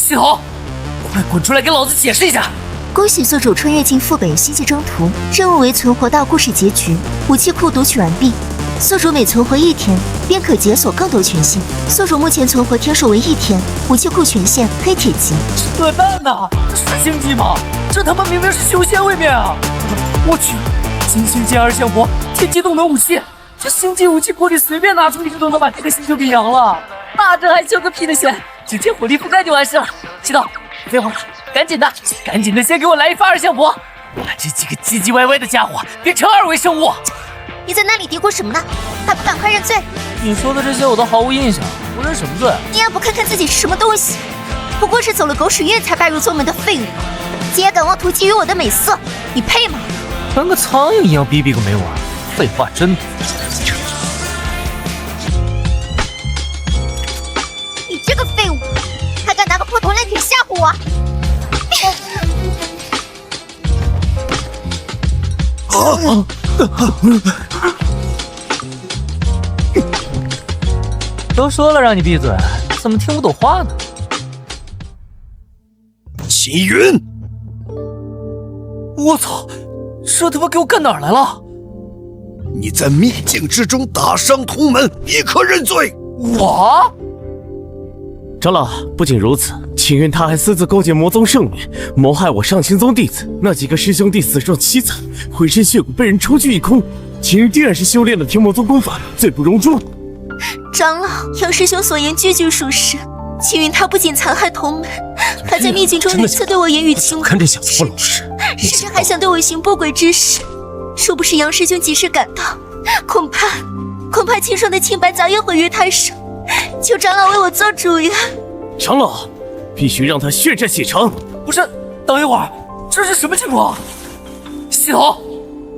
系统，快滚出来给老子解释一下！恭喜宿主穿越进副本星际征途，任务为存活到故事结局，武器库读取完毕。宿主每存活1天，便可解锁更多权限。宿主目前存活天数为1天，武器库权限黑铁级。扯淡呐！这是星际吗？这他妈明明是修仙位面啊！我去，金星剑2项铂，天级动能武器，这星际武器库里随便拿出一个都能把这个星球给扬了。那这还修个屁的仙？直接火力覆盖就完事了。系统，别慌了，赶紧的先给我来一发2项铂，把这几个唧唧歪歪的家伙变成2维生物。你在那里嘀咕什么呢？还不赶快认罪！你说的这些我都毫无印象，我认什么罪？你也不看看自己是什么东西，不过是走了狗屎运才拜入宗门的废物，竟也敢妄图觊觎我的美色，你配吗？跟个苍蝇一样逼个没完，废话真多。你这个废物，还敢拿个破铜烂铁吓唬我！都说了让你闭嘴，怎么听不懂话呢？齐云，我操，这他妈给我干哪儿来了？你在秘境之中打伤同门，你可认罪？我？长老，不仅如此，秦云他还私自勾结魔宗圣女，谋害我上清宗弟子。那几个师兄弟死状凄惨，浑身血骨被人抽去一空。秦云定然是修炼了天魔宗功法，罪不容诛。长老，杨师兄所言句句属实。秦云他不仅残害同门，还在秘境中屡次对我言语轻薄，看这小子不老实，甚至还想对我行不轨之事。若不是杨师兄及时赶到，恐怕秦霜的清白早已毁于他手。求长老为我做主呀！长老，必须让他血债血偿。不是，等一会儿，这是什么情况？系统，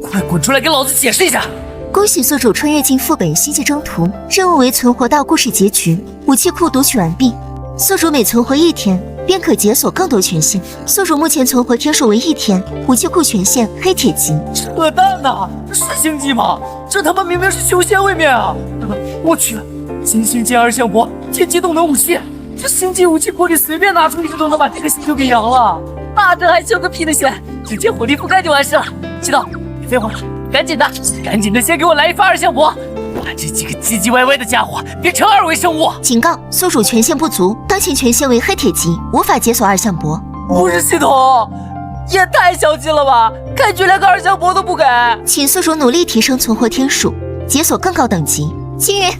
快滚出来给老子解释一下！恭喜宿主穿越进副本星际征途，任务为存活到故事结局，武器库读取完毕。宿主每存活1天，便可解锁更多权限。宿主目前存活天数为1天，武器库权限黑铁级。扯淡呐！这是星际吗？这他妈明明是修仙位面啊！我去，金星剑2项铂，天级动能武器，这星际武器库里随便拿出一个都能把这个星球给扬了。那这还修个屁的仙？直接火力覆盖就完事了。系统，别慌了，赶紧的先给我来一发2项铂，把这几个唧唧歪歪的家伙变成2维生物。警告：宿主权限不足，当前权限为黑铁级，无法解锁2项铂。不是系统，也太小气了吧！开局连个2项铂都不给。请宿主努力提升存活天数，解锁更高等级。青云，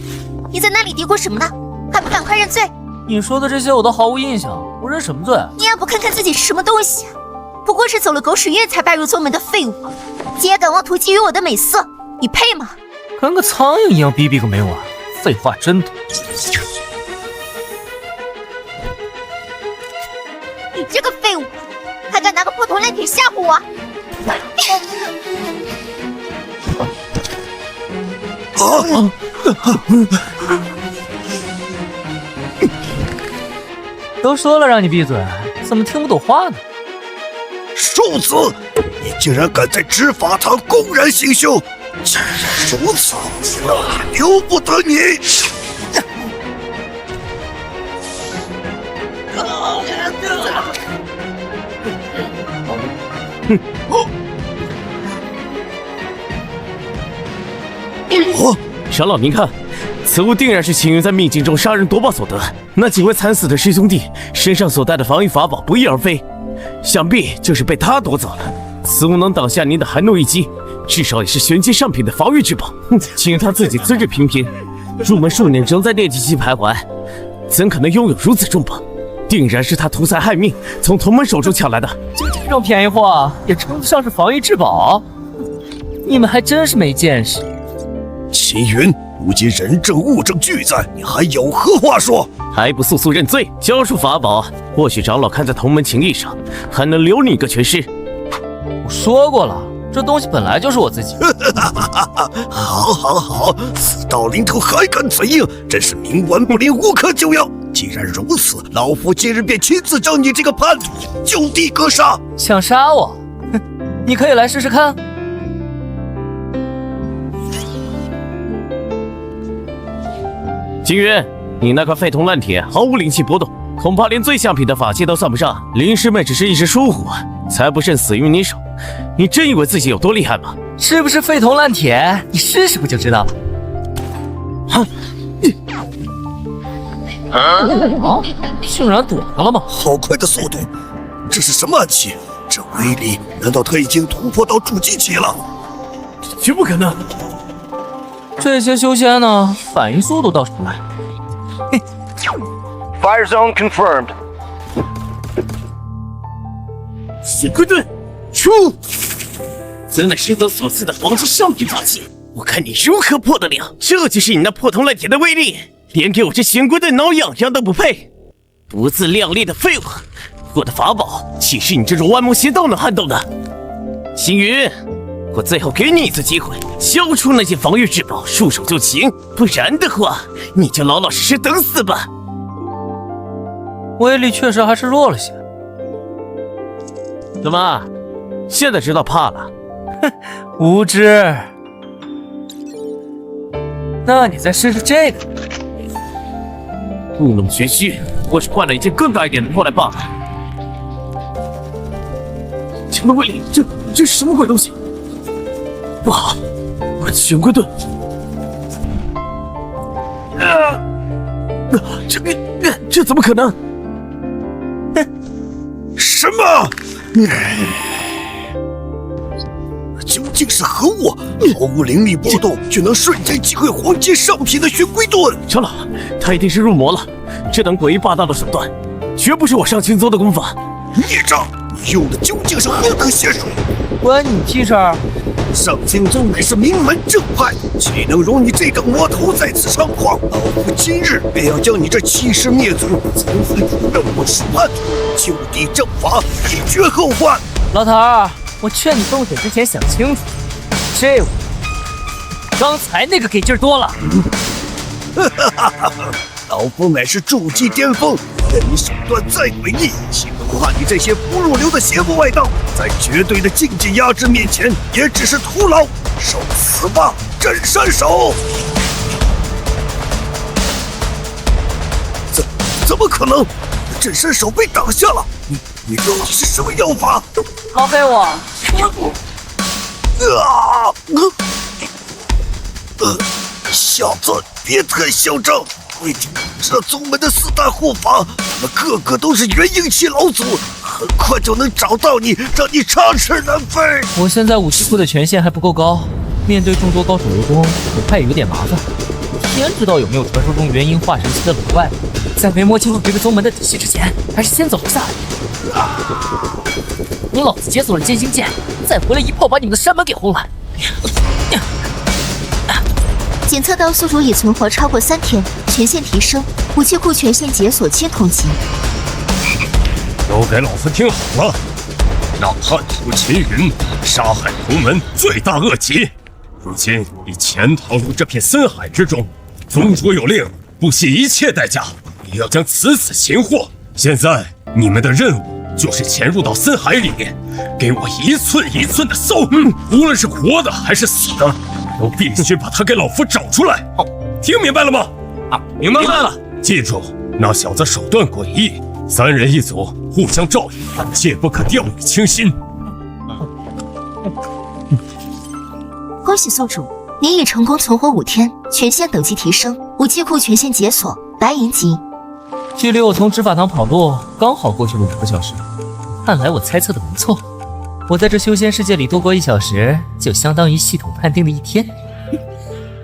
你在那里嘀咕什么呢？还不赶快认罪！你说的这些我都毫无印象，我认什么罪？你也不看看自己是什么东西，不过是走了狗屎运才拜入宗门的废物，竟也敢妄图觊觎我的美色，你配吗？跟个苍蝇一样逼个没完，废话真多。你这个废物，还敢拿个破铜烂铁吓唬我！都说了让你闭嘴，怎么听不懂话呢？庶子，你竟然敢在执法堂公然行凶！既然如此，那由不得你！长老您看，此物定然是秦云在秘境中杀人夺宝所得。那几位惨死的师兄弟身上所带的防御法宝不翼而飞，想必就是被他夺走了。此物能挡下您的寒怒一击，至少也是玄阶上品的防御之宝。秦云他自己资质平平，入门数年仍在炼气期徘徊，怎可能拥有如此重宝？定然是他图财害命，从同门手中抢来的。这种便宜货也称得上是防御至宝？你们还真是没见识。齐云，如今人证物证俱在，你还有何话说？还不速速认罪，交出法宝！或许长老看在同门情谊上，还能留你一个全尸。我说过了，这东西本来就是我自己。好，死到临头还敢嘴硬，真是冥顽不灵，无可救药。既然如此，老夫今日便亲自将你这个叛徒就地格杀。想杀我？哼，你可以来试试看。金云，你那块废铜烂铁毫无灵气波动，恐怕连最下品的法器都算不上。灵师们只是一时疏忽，才不慎死于你手。你真以为自己有多厉害吗？是不是废铜烂铁？你试试不就知道了？哼！啊！竟然躲过了吗？好快的速度！这是什么暗器？这威力，难道他已经突破到筑基期了？绝不可能！这些修仙呢，反应速度倒是快。嘿 Fire zone confirmed. 血龟盾，出！此乃师尊所赐的皇族上品法器，我看你如何破得了？这就是你那破铜烂铁的威力，连给我这玄龟盾挠痒痒都不配！不自量力的废物！我的法宝岂是你这种弯魔邪道能撼动的？星云，我最后给你一次机会，交出那件防御至宝，束手就擒，不然的话，你就老老实实等死吧。威力确实还是弱了些。怎么，现在知道怕了？哼，无知。那你再试试这个。故弄玄虚，我只换了一件更大一点的过来罢了。这个威力，这是什么鬼东西？不好，我的玄龟盾！这怎么可能？什么？究竟是何物？毫无灵力波动，却能瞬间击溃黄阶上品的玄龟盾！长老，他一定是入魔了。这等诡异霸道的手段，绝不是我上青宗的功法。孽障！你用的究竟是何等邪术？关你屁事儿！上青宗乃是名门正派，岂能容你这个魔头在此猖狂？老夫今日便要将你这欺师灭祖、残死出任我师叛徒，就地正法，以绝后患！老头儿，我劝你动手之前想清楚，这刚才那个给劲儿多了。老夫乃是筑基巅峰，任你手段再诡异，岂不怕你这些不入流的邪魔外道，在绝对的境界压制面前，也只是徒劳。受死吧，镇山手！怎么可能？镇山手被挡下了！你到底是什么妖法？老废物！小子，别太嚣张！会这宗门的4大护法，他们个个都是元婴期老祖，很快就能找到你，让你插翅难飞。我现在武器库的权限还不够高，面对众多高手围攻，恐怕也有点麻烦。天知道有没有传说中元婴化神期的老怪，在没摸清楚这个宗门的底细之前，还是先走一下。等老子解锁了剑心剑，再回来一炮把你们的山门给轰烂。检测到宿主已存活超过3天，权限提升，武器库权限解锁青铜级。都给老夫听好了，让叛徒秦云杀害同门罪大恶极。如今已潜逃入这片森海之中，宗主有令，不惜一切代价也要将此子擒获。现在你们的任务就是潜入到森海里面，给我一寸一寸的搜，无论是活的还是死的，都必须把他给老夫找出来。听明白了吗？明白了。记住，那小子手段诡异，3人一组，互相照应，切不可掉以轻心。恭喜宿主，您已成功存活5天，权限等级提升，武器库权限解锁白银级。距离我从执法堂跑路刚好过去了5个小时，看来我猜测的没错。我在这修仙世界里多过1小时，就相当于系统判定的1天。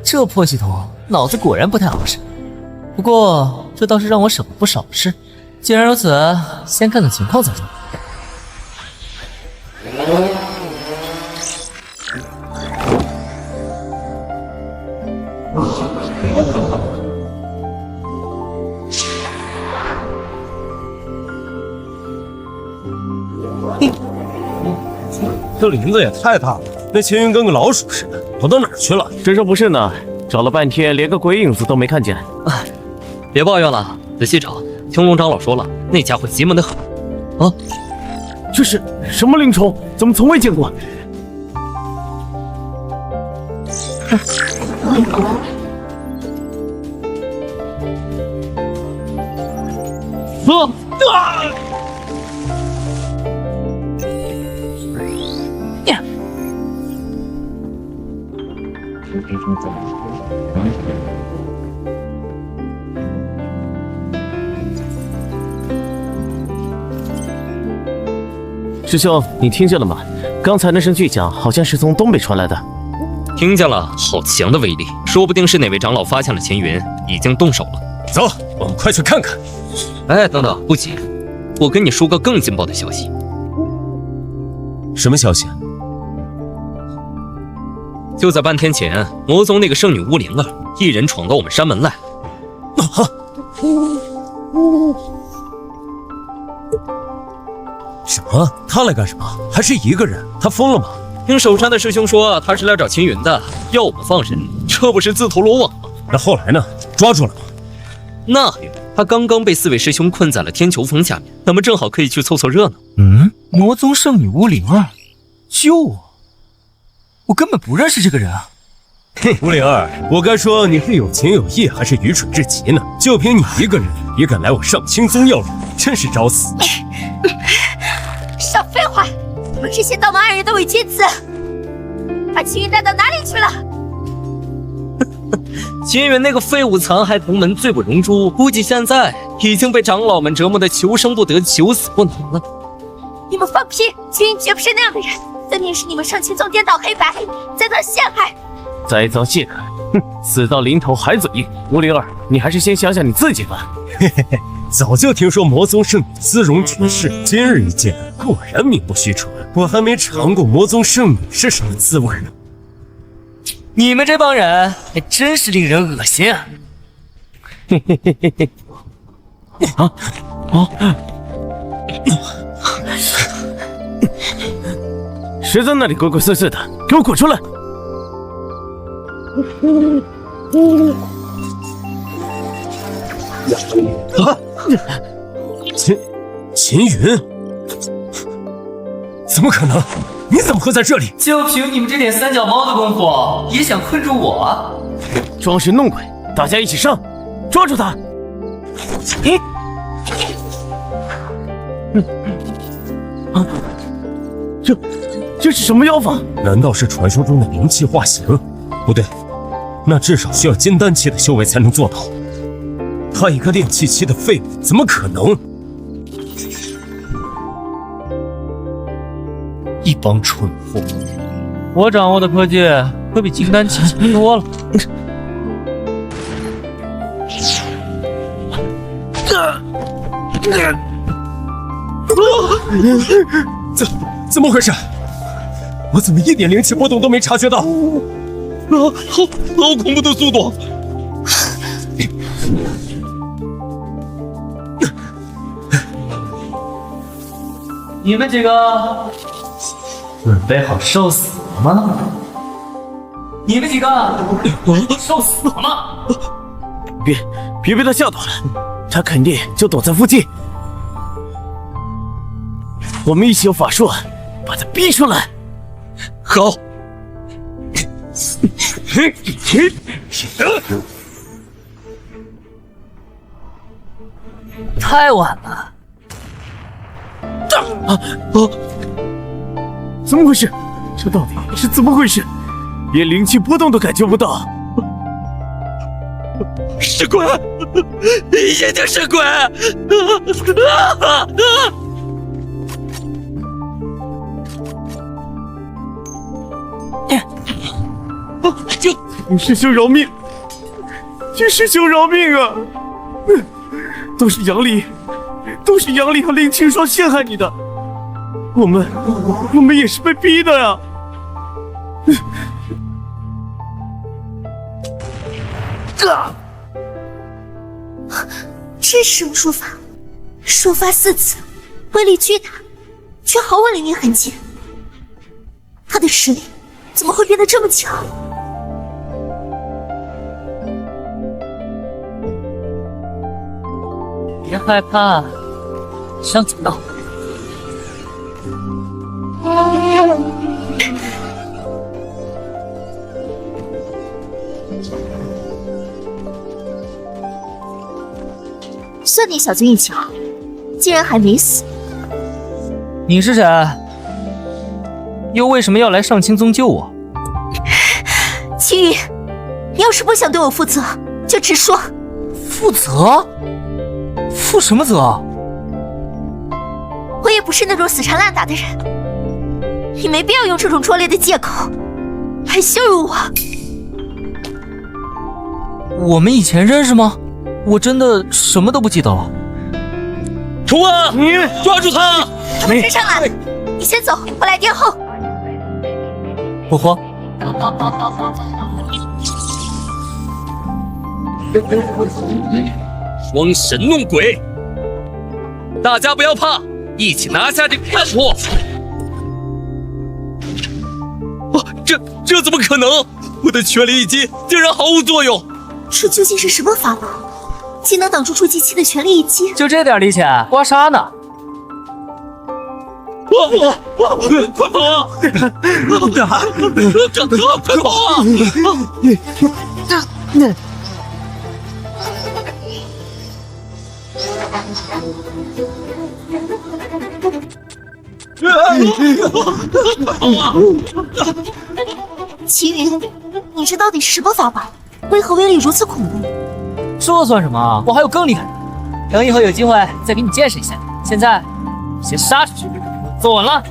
这破系统，脑子果然不太好使。不过这倒是让我省了不少事。既然如此，先看看情况再说。这林子也太大了，那秦云跟个老鼠似的，跑到哪儿去了？真说不是呢，找了半天，连个鬼影子都没看见。别抱怨了，仔细找。青龙长老说了，那家伙邪门的很。啊，这是什么灵虫？怎么从未见过？师兄，你听见了吗？刚才那声巨响好像是从东北传来的。听见了，好强的威力，说不定是哪位长老发现了秦云，已经动手了。走，我们快去看看。哎，等等，不急，我跟你说个更劲爆的消息。什么消息？就在半天前，魔宗那个圣女巫灵儿一人闯到我们山门来。什么？他来干什么？还是一个人？他疯了吗？听守山的师兄说，他是来找秦云的，要我们放人，这不是自投罗网吗？那后来呢？抓住了吗？那还有，他刚刚被4位师兄困在了天球峰下面，咱们正好可以去凑凑热闹。魔宗圣女巫灵儿，救我！我根本不认识这个人啊！吴灵儿，我该说你是有情有义，还是愚蠢至极呢？就凭你一个人，也敢来我上清宗要人，真是找死！少废话！你们这些道貌岸然的伪君子，把秦云带到哪里去了？秦云那个废物残害同门，罪不容诛，估计现在已经被长老们折磨得求生不得，求死不能了。你们放屁！秦云绝不是那样的人，分明是你们上清宗颠倒黑白，栽赃陷害。栽赃陷害，哼，死到临头还嘴硬。吴灵儿，你还是先想想你自己吧。早就听说魔宗圣女姿容绝世，今日一见，果然名不虚传。我还没尝过魔宗圣女是什么滋味呢。你们这帮人还真是令人恶心啊！谁在那里鬼鬼祟祟的？给我滚出来！秦云，怎么可能？你怎么会在这里？就凭你们这点三脚猫的功夫，也想困住我？装神弄鬼，大家一起上，抓住他！这是什么妖法？难道是传说中的灵气化形？不对，那至少需要金丹期的修为才能做到。他一个炼气期的废物，怎么可能？一帮蠢货！我掌握的科技可比金丹期强多了。怎么回事？我怎么一点灵气波动都没察觉到？好恐怖的速度！你们几个准备好受死了吗？你们几个受死了吗？别被他吓到了，他肯定就躲在附近。我们一起用法术把他逼出来。好。太晚了。怎么回事？这到底是怎么回事？连灵气波动都感觉不到。是鬼，一定是鬼！请师兄饶命！请师兄饶命啊！都是杨离和林清霜陷害你的，我们也是被逼的呀！这是什么术法？术发4次，威力巨大，却毫无灵异痕迹。他的实力怎么会变得这么强？别害怕，向前走。算你小子运气好，竟然还没死。你是谁？又为什么要来上清宗救我？青云，你要是不想对我负责，就直说。负责？负什么责？我也不是那种死缠烂打的人，你没必要用这种拙劣的借口来羞辱我。我们以前认识吗？我真的什么都不记得了。虫儿，抓住他！他们追上来了，你先走，我来殿后。不慌。装神弄鬼！大家不要怕，一起拿下这个叛徒！这怎么可能？我的全力一击竟然毫无作用！这究竟是什么法宝，竟能挡住筑基期的全力一击？就这点力气，刮痧呢？快跑啊！快跑啊！齐云，你这到底是什么法宝？为何威力如此恐怖？这算什么？我还有更厉害的，等以后有机会再给你见识一下。现在先杀出去，坐稳了。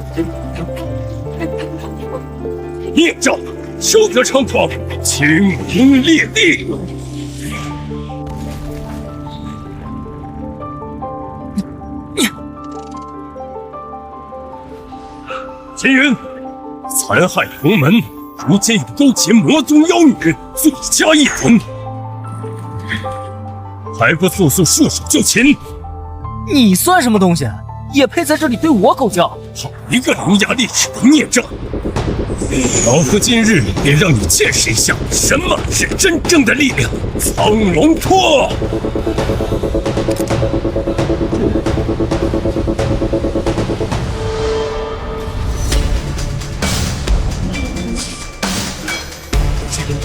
孽障，休得猖狂，青云裂地！秦云，残害同门，如今又勾结魔宗妖女，罪加一等，还不速速束手就擒！你算什么东西？也配在这里对我狗叫？好一个伶牙俐齿的孽障！老夫今日便让你见识一下什么是真正的力量！苍龙托！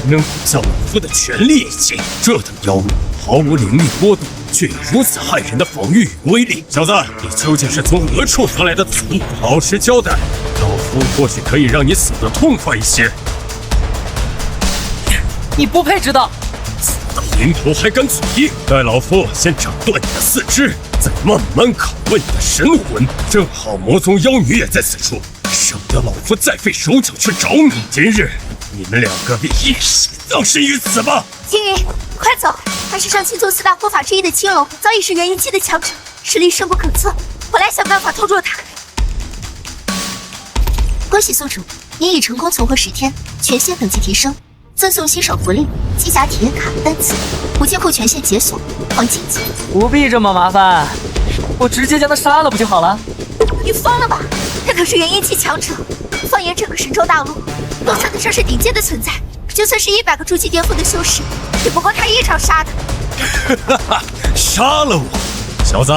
能鼓效老夫的全力一击，这等妖物毫无灵力波动，却有如此骇人的防御与威力。小子，你究竟是从何处得来的此物？老实交代，老夫或许可以让你死得痛快一些。你不配知道。到临头还敢嘴硬，待老夫先斩断你的四肢，再慢慢拷问你的神魂。正好魔宗妖女也在此处，省得老夫再费手脚去找你。今日你们两个便一起葬身于此吧！青云，快走！他是上清宗四大护法之一的青龙，早已是元婴期的强者，实力深不可测。我来想办法拖住他。恭喜宿主，您已成功存活10天，权限等级提升，赠送新手福利：机甲体验卡单次，武剑库权限解锁，黄金级。不必这么麻烦，我直接将他杀了不就好了？你疯了吧？他可是元婴期强者，放眼整个神州大陆，都算得上是顶尖的存在。就算是100个筑基巅峰的修士，只不过他一场杀的。杀了我，小子，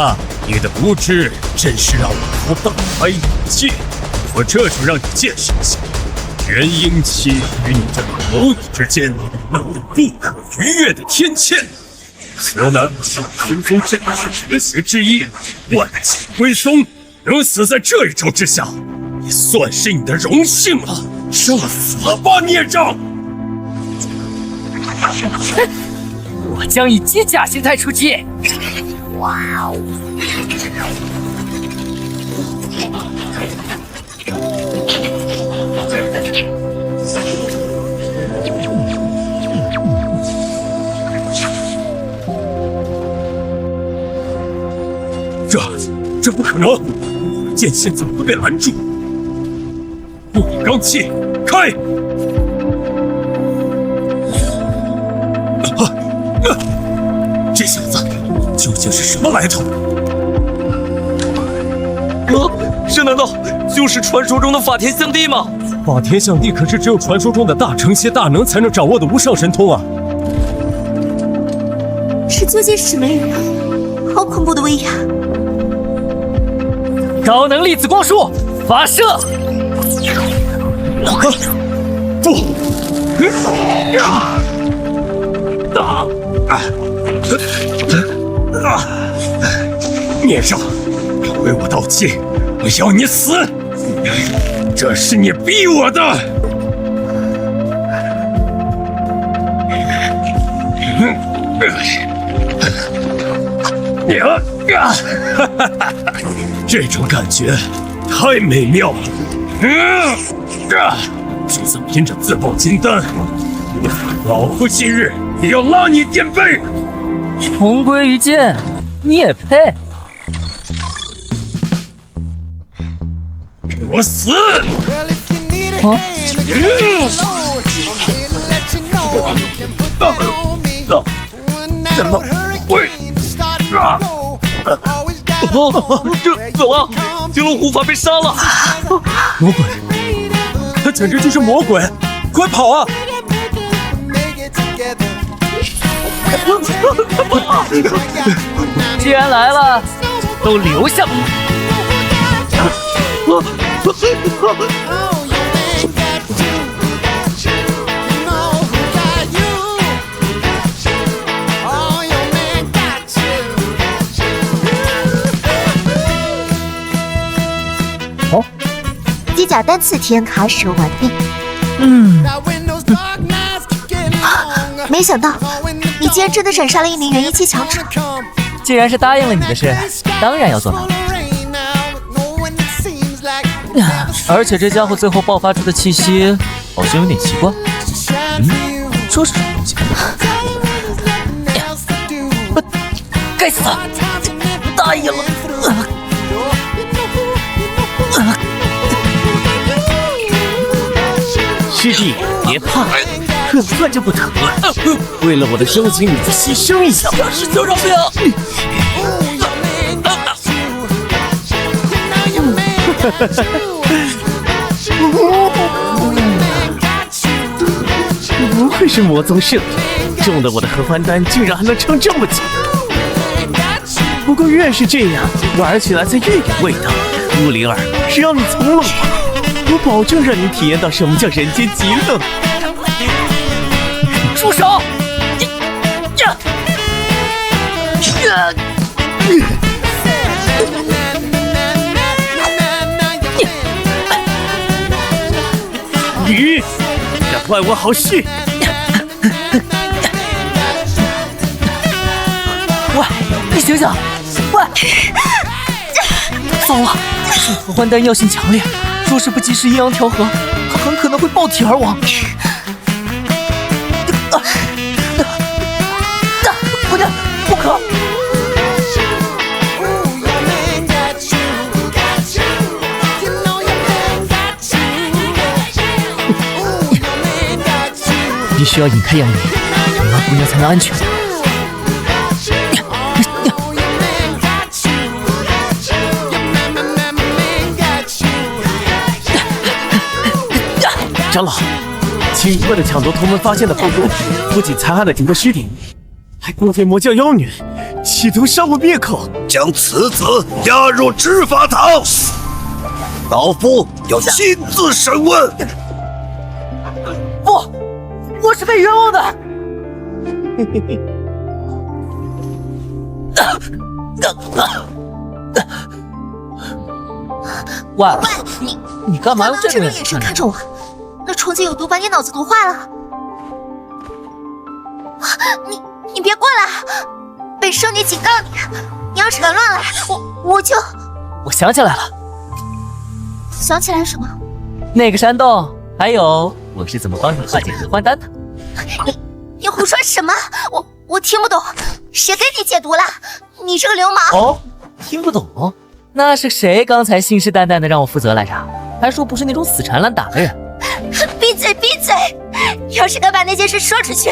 你的无知真是让我大开眼界。我这就让你见识一下，元婴期与你这蝼蚁之间那不可逾越的天堑。河南是群宗战士绝学之一，万劫归宗，能死在这一招之下，也算是你的荣幸了。受死吧，孽障！我将以机甲形态出击！哇哦！这不可能！我的剑线怎么会被拦住？不以罡气，开！这小子究竟是什么来头？这难道就是传说中的法天象地吗？法天象地可是只有传说中的大成蝎大能才能掌握的无上神通啊！这究竟是什么力量？好恐怖的威压！高能粒子光束发射！孽障，为我道歉，我要你死！这是你逼我的！这种感觉太美妙了！就算拼着自爆金丹，老夫今日也要拉你垫背！重归于剑，你也配？给我死！怎么会？这怎么？金龙无法被杀了！魔鬼，他简直就是魔鬼！快跑啊！既然来了，都留下吧。机甲单次体验卡使用完毕。没想到你竟然真的斩杀了一名元一期强者。既然是答应了你的事，当然要做到。而且这家伙最后爆发出的气息好像有点奇怪。这是什么东西？该死！答应了。师弟，别怕，很快就不疼了。为了我的兄弟，你再牺牲一下吧。是救饶命！不愧是魔宗圣人，中的我的合欢丹竟然还能撑这么久。不过越是这样，玩起来才越有味道。乌灵儿，只要你从容吧，我保证让你体验到什么叫人间极乐。住手！你，让万我好续。喂，你醒醒！喂，糟了，这合欢丹药性强烈，若是不及时阴阳调和，他很可能会爆体而亡。不对，不可！必须要引开杨梅，那姑娘才能安全。长老，请为了抢夺同门发现的宝物，不仅残害了整个师弟，还勾结魔教妖女，企图杀我灭口。将此子押入执法堂，老夫要亲自审问。不，我是被冤枉的。喂，你干嘛用这种眼神看着我？那虫子有毒，把你脑子毒坏了。你别过来！本圣女警告你，你要是敢乱来，我就……我想起来了，想起来什么？那个山洞，还有我是怎么帮你化解合欢丹的。你胡说什么？我听不懂，谁给你解毒了？你这个流氓！哦，听不懂？那是谁刚才信誓旦旦的让我负责来着？还说不是那种死缠烂打的人。闭嘴闭嘴！要是敢把那件事说出去，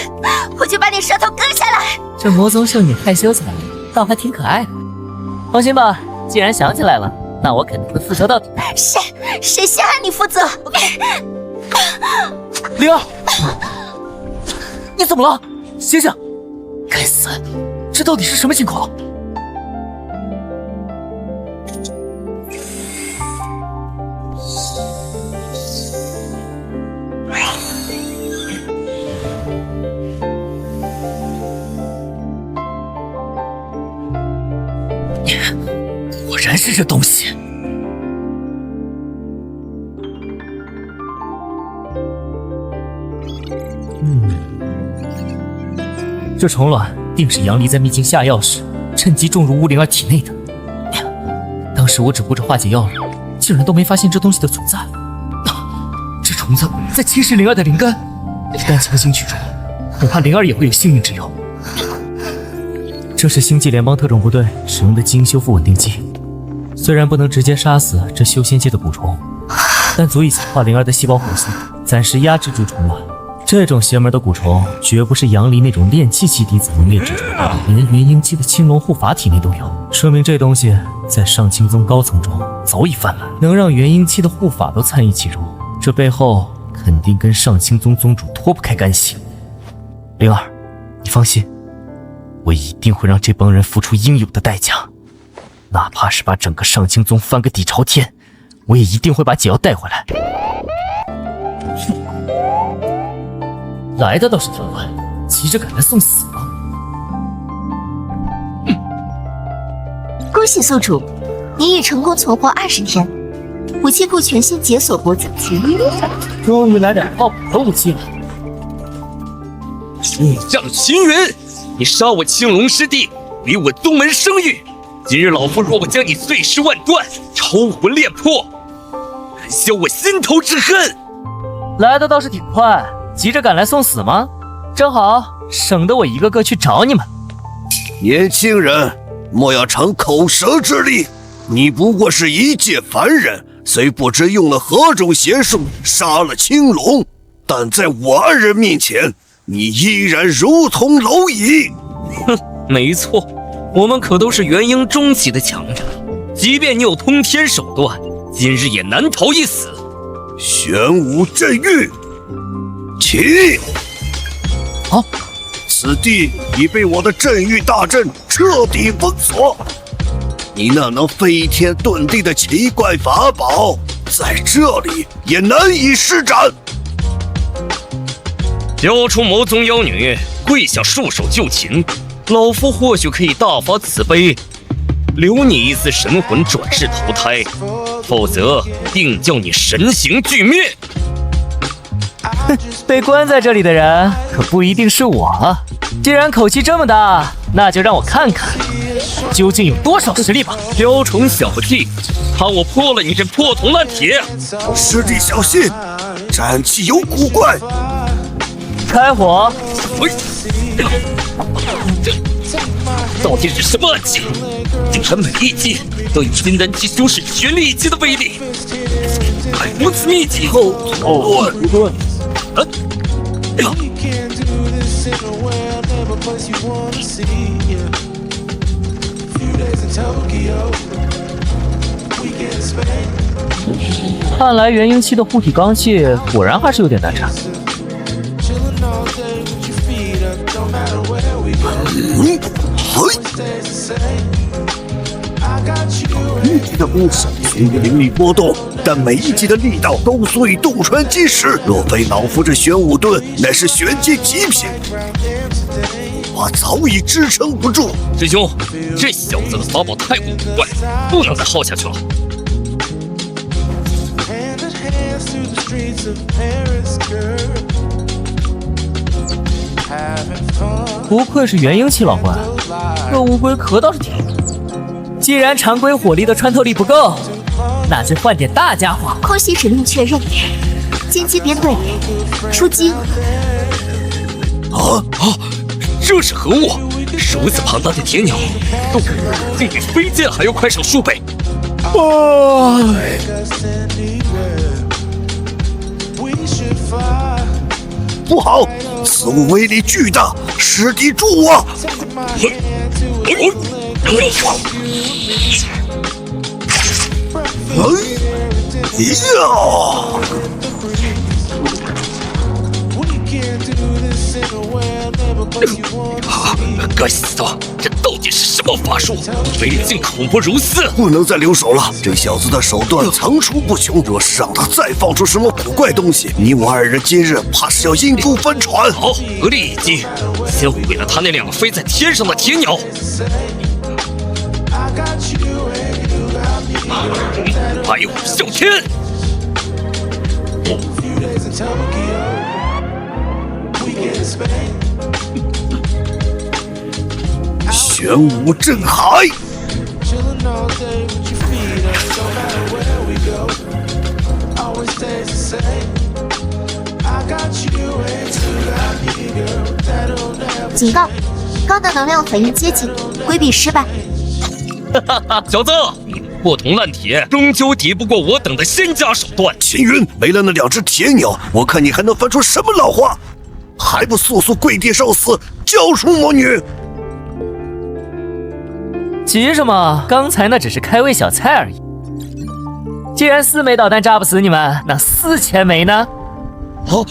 我就把你舌头割下来。这魔宗圣女害羞起来倒还挺可爱的。放心吧，既然想起来了，那我肯定会负责到底。谁稀罕你负责？灵儿，你怎么了？醒醒！该死，这到底是什么情况？果然是这东西。这虫卵定是杨离在秘境下药时趁机种入巫灵儿体内的。当时我只顾着化解药力，竟然都没发现这东西的存在。这虫子在侵蚀灵儿的灵根，一旦强行取出，恐怕灵儿也会有性命之忧。这是星际联邦特种部队使用的基因修复稳定剂，虽然不能直接杀死这修仙界的蛊虫，但足以强化灵儿的细胞活性，暂时压制住虫卵。这种邪门的蛊虫，绝不是杨离那种炼气系弟子能炼制出来的，连元婴期的青龙护法体内都有，说明这东西在上清宗高层中早已泛滥，能让元婴期的护法都参与其中，这背后肯定跟上清宗宗主脱不开干系。灵儿，你放心，我一定会让这帮人付出应有的代价，哪怕是把整个上清宗翻个底朝天，我也一定会把解药带回来。来的倒是挺快，急着赶来送死吗？恭喜宿主，你已成功存活20天，武器库全新解锁脖子级。终于来点靠谱的武器了。众将秦云，你杀我青龙师弟，毁我宗门声誉。今日老夫若不将你碎尸万段，超魂炼魄，敢消我心头之恨。来的倒是挺快，急着赶来送死吗？正好，省得我一个个去找你们。年轻人，莫要逞口舌之力，你不过是一介凡人，虽不知用了何种邪术杀了青龙，但在我二人面前，你依然如同蝼蚁。哼，没错，我们可都是元婴中期的强者，即便你有通天手段，今日也难逃一死。玄武镇狱，起！好，此地已被我的镇狱大阵彻底封锁，你那能飞天遁地的奇怪法宝，在这里也难以施展。交出魔宗妖女，跪下束手就擒，老夫或许可以大发慈悲，留你一丝神魂转世投胎，否则定叫你神形俱灭。被关在这里的人可不一定是我。既然口气这么大，那就让我看看究竟有多少实力吧。雕虫小技，怕我破了你这破铜烂铁？师弟小心，战气有古怪。开火！这到底是什么暗器？竟然每一击都有金丹期修士全力一击的威力，还如此密集！后盾。看来元婴期的护体罡气果然还是有点难缠。一击的攻势虽有灵力波动，但每一击的力道都足以洞穿金石。若非老夫这玄武盾乃是玄阶极品，我早已支撑不住。师兄，这小子的法宝太过古怪，不能再耗下去了。不愧是元婴期老怪，这乌龟壳倒是挺硬。既然常规火力的穿透力不够，那就换点大家伙。空袭指令确认，歼击编队出击。这是何物？如此庞大的铁鸟，动竟比飞剑还要快上数倍。不好，此物威力巨大，师弟助我！该死的，这到底是什么法术？威力竟恐怖如斯！不能再留手了，这小子的手段层出不穷。若是让他再放出什么古怪东西，你我二人今日怕是要阴沟翻船。好，合力一击，先毁了他那两个飞在天上的铁鸟。白虎啸天！玄武镇海。警告，高的能量反应接近，规避失败。哈哈，小子，你破铜烂铁，终究敌不过我等的仙家手段。秦云，没了那2只铁鸟，我看你还能翻出什么老话？还不速速跪地受死，交出魔女！急什么？刚才那只是开胃小菜而已。既然4枚导弹炸不死你们，那4000枚呢？哦，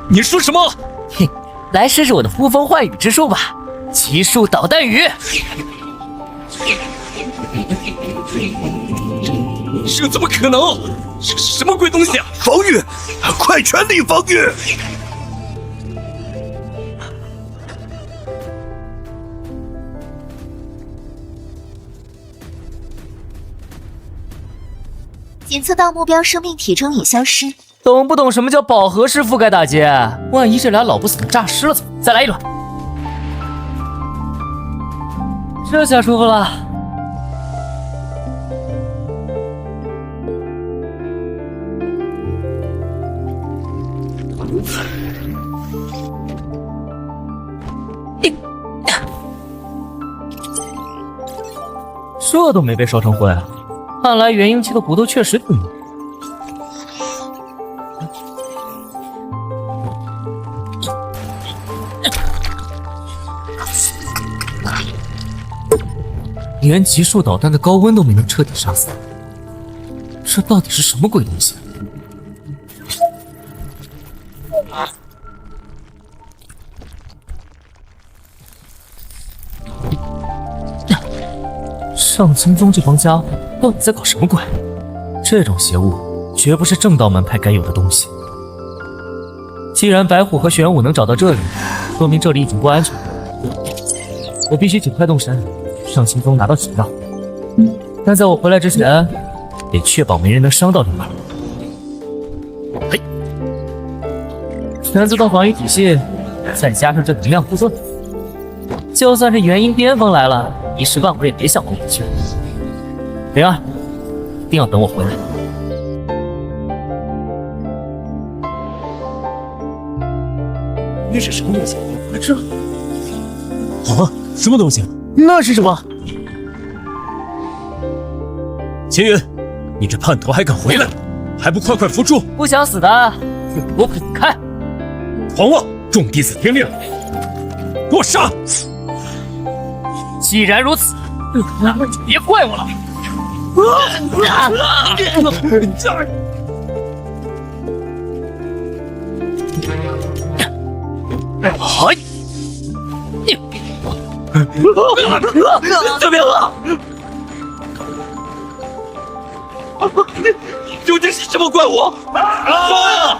你说什么？嘿，来试试我的呼风唤雨之术吧！奇术导弹雨。这怎么可能？什么鬼东西啊！防御，快全力防御！检测到目标生命体征已消失。懂不懂什么叫饱和式覆盖打击？万一这俩老不死的诈尸了怎么？再来一轮。这下舒服了。这都没被烧成灰，看来元婴期的骨头确实挺硬。连极速导弹的高温都没能彻底杀死，这到底是什么鬼东西？上清宗这帮家伙到底在搞什么鬼？这种邪物绝不是正道门派该有的东西。既然白虎和玄武能找到这里，说明这里已经不安全了。我必须尽快动身，上清宗拿到解药。但在我回来之前，得确保没人能伤到灵儿。嘿，全自动防御体系，再加上这能量护盾，就算是元婴巅峰来了，一时半会儿也别想过不去。灵儿，一定要等我回来。那是什么东西？这啊，什么东西？那是什么？秦云，你这叛徒还敢回来？还不快快服输！不想死的，就给我滚开！狂妄，众弟子听令，给我杀！既然如此，那就别怪我了。救命啊！究竟是什么怪物？啊！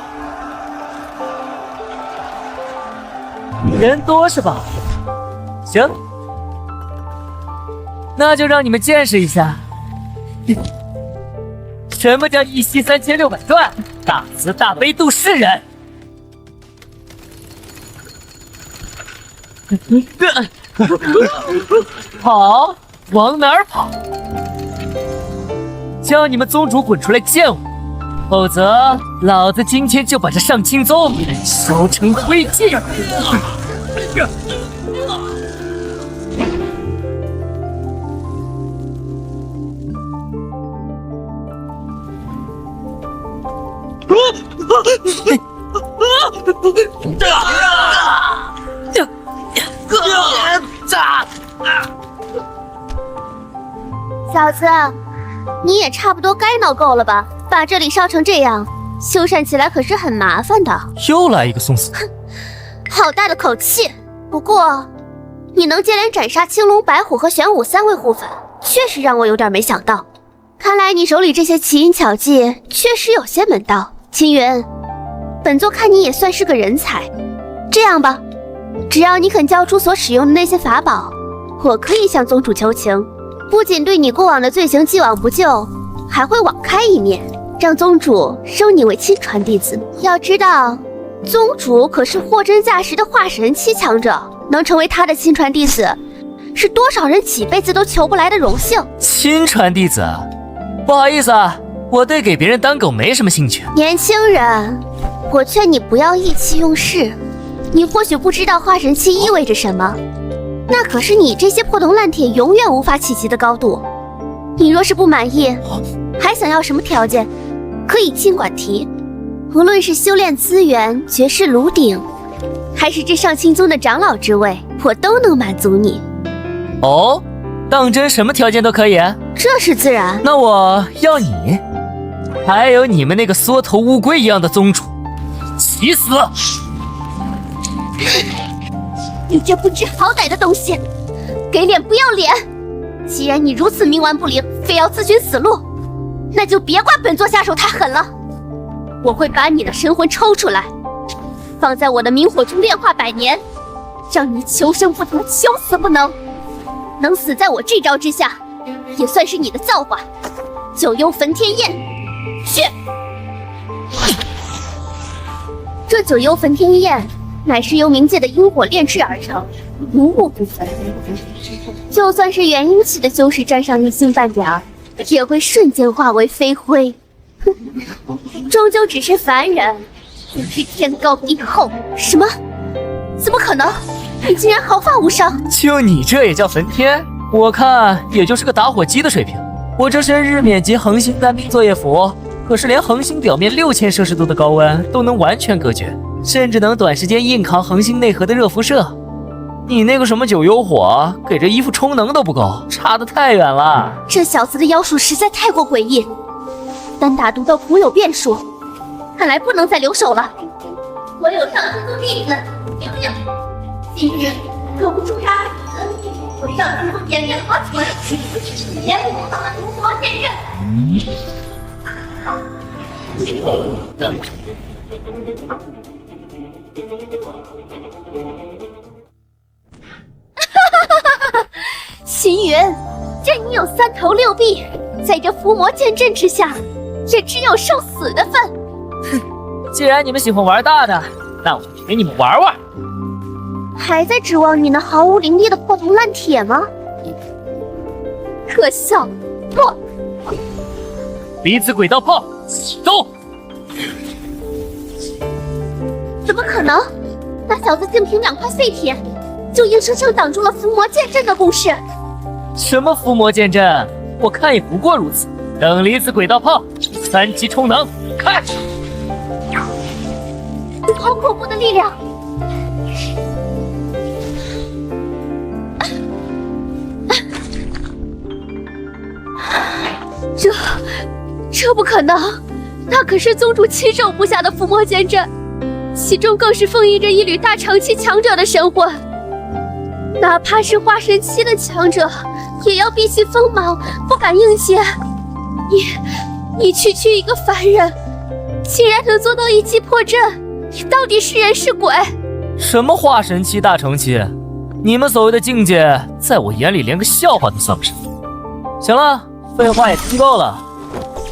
人多是吧？行，那就让你们见识一下，什么叫一息3600转，大慈大悲度世人。跑，往哪儿跑？叫你们宗主滚出来见我，否则老子今天就把这上清宗烧成灰烬！小子，你也差不多该闹够了吧？把这里烧成这样，修缮起来可是很麻烦的。又来一个送死！好大的口气！不过，你能接连斩杀青龙、白虎和玄武3位护法，确实让我有点没想到。看来你手里这些奇淫巧技确实有些门道。秦云，本座看你也算是个人才。这样吧，只要你肯交出所使用的那些法宝，我可以向宗主求情，不仅对你过往的罪行既往不咎，还会网开一面，让宗主收你为亲传弟子。要知道，宗主可是货真价实的化神期强者，能成为他的亲传弟子，是多少人几辈子都求不来的荣幸。亲传弟子，不好意思啊，我对给别人当狗没什么兴趣。年轻人，我劝你不要意气用事。你或许不知道化神期意味着什么，那可是你这些破铜烂铁永远无法企及的高度。你若是不满意，还想要什么条件，可以尽管提。无论是修炼资源、绝世炉鼎，还是这上清宗的长老之位，我都能满足你。哦，当真什么条件都可以？这是自然。那我要你，还有你们那个缩头乌龟一样的宗主，气死了！你这不知好歹的东西，给脸不要脸！既然你如此冥顽不灵，非要自寻死路，那就别怪本座下手太狠了。我会把你的神魂抽出来，放在我的明火中炼化100年，让你求生不得，求死不能。能死在我这招之下，也算是你的造化。九幽焚天焰，去！这九幽焚天焰乃是由冥界的阴火炼制而成，无物不焚。就算是元婴期的修士沾上一星半点儿，也会瞬间化为飞灰。终究只是凡人，不知天高地厚。什么？怎么可能？你竟然毫发无伤！就你这也叫焚天？我看也就是个打火机的水平。我这身日冕级恒星单兵作业服，可是连恒星表面6000摄氏度的高温都能完全隔绝，甚至能短时间硬扛恒星内核的热辐射。你那个什么九幽火，给这衣服充能都不够，差得太远了。这小子的妖术实在太过诡异，单打独斗颇有变数，看来不能再留手了。我有上清宗弟子玲玲，今日可不出杀子，我上清宗点名何存，连不到了屠魔剑阵。秦云，见你有3头6臂，在这伏魔剑阵之下，也只有受死的份。既然你们喜欢玩大的，那我就陪你们玩玩。还在指望你那毫无灵力的破铜烂铁吗？可笑！不，离子轨道炮启动！怎么可能？那小子竟凭2块废铁，就硬生生挡住了伏魔剑阵的攻势。什么伏魔剑阵？我看也不过如此。等离子轨道炮3级充能，开！好恐怖的力量！这不可能！那可是宗主亲手布下的伏魔剑阵，其中更是封印着一缕大长期强者的神魂。哪怕是化神期的强者，也要避其锋芒，不敢应接。你区区一个凡人，竟然能做到一击破阵，你到底是人是鬼？什么化神期大成期？你们所谓的境界，在我眼里连个笑话都算不上。行了，废话也听够了，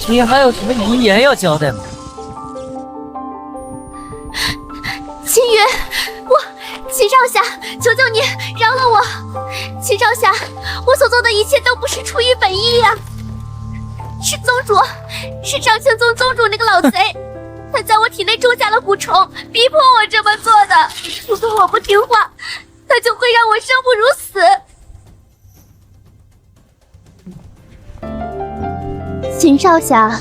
你还有什么遗言要交代吗？秦云，秦少侠，求求你饶了我！秦少侠，我所做的一切都不是出于本意呀，是宗主，是上清宗宗主那个老贼，他在我体内种下了蛊虫，逼迫我这么做的。如果我不听话，他就会让我生不如死。秦少侠，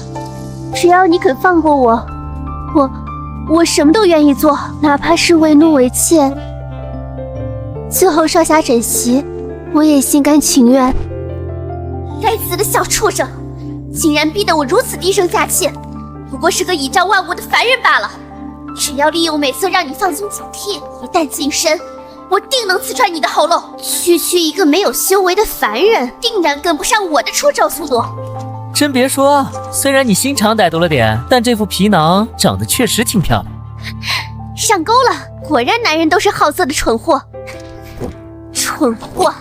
只要你肯放过我，我什么都愿意做，哪怕是为奴为妾。伺候少侠枕席，我也心甘情愿。该死的小畜生，竟然逼得我如此低声下气，不过是个倚仗万物的凡人罢了。只要利用美色让你放松警惕，一旦近身，我定能刺穿你的喉咙。区区一个没有修为的凡人，定然跟不上我的出招速度。真别说，虽然你心肠歹毒了点，但这副皮囊长得确实挺漂亮。上钩了，果然男人都是好色的蠢货。蠢货，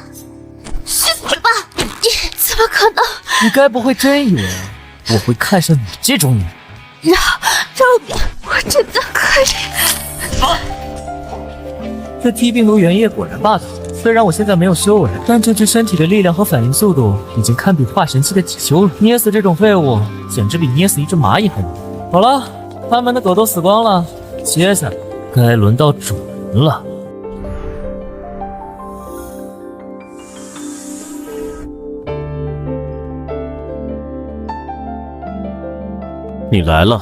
去死吧！你怎么可能？你该不会真以为我会看上你这种女人。饶命！我真的可以。这踢病毒原液果然霸道。虽然我现在没有修为，但这只身体的力量和反应速度已经堪比化神期的体修了。捏死这种废物，简直比捏死一只蚂蚁还难。好了，他们的狗都死光了，接下来该轮到主人了。你来了。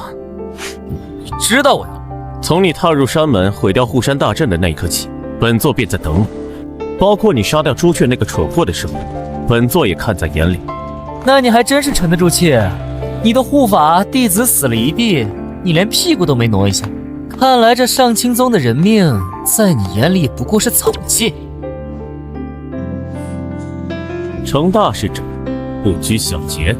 你知道我要？从你踏入山门毁掉护山大阵的那一刻起，本座便在等你。包括你杀掉朱雀那个蠢货的时候，本座也看在眼里。那你还真是沉得住气。你的护法弟子死了一地，你连屁股都没挪一下。看来这上清宗的人命，在你眼里不过是草芥。成大事者，不拘小节。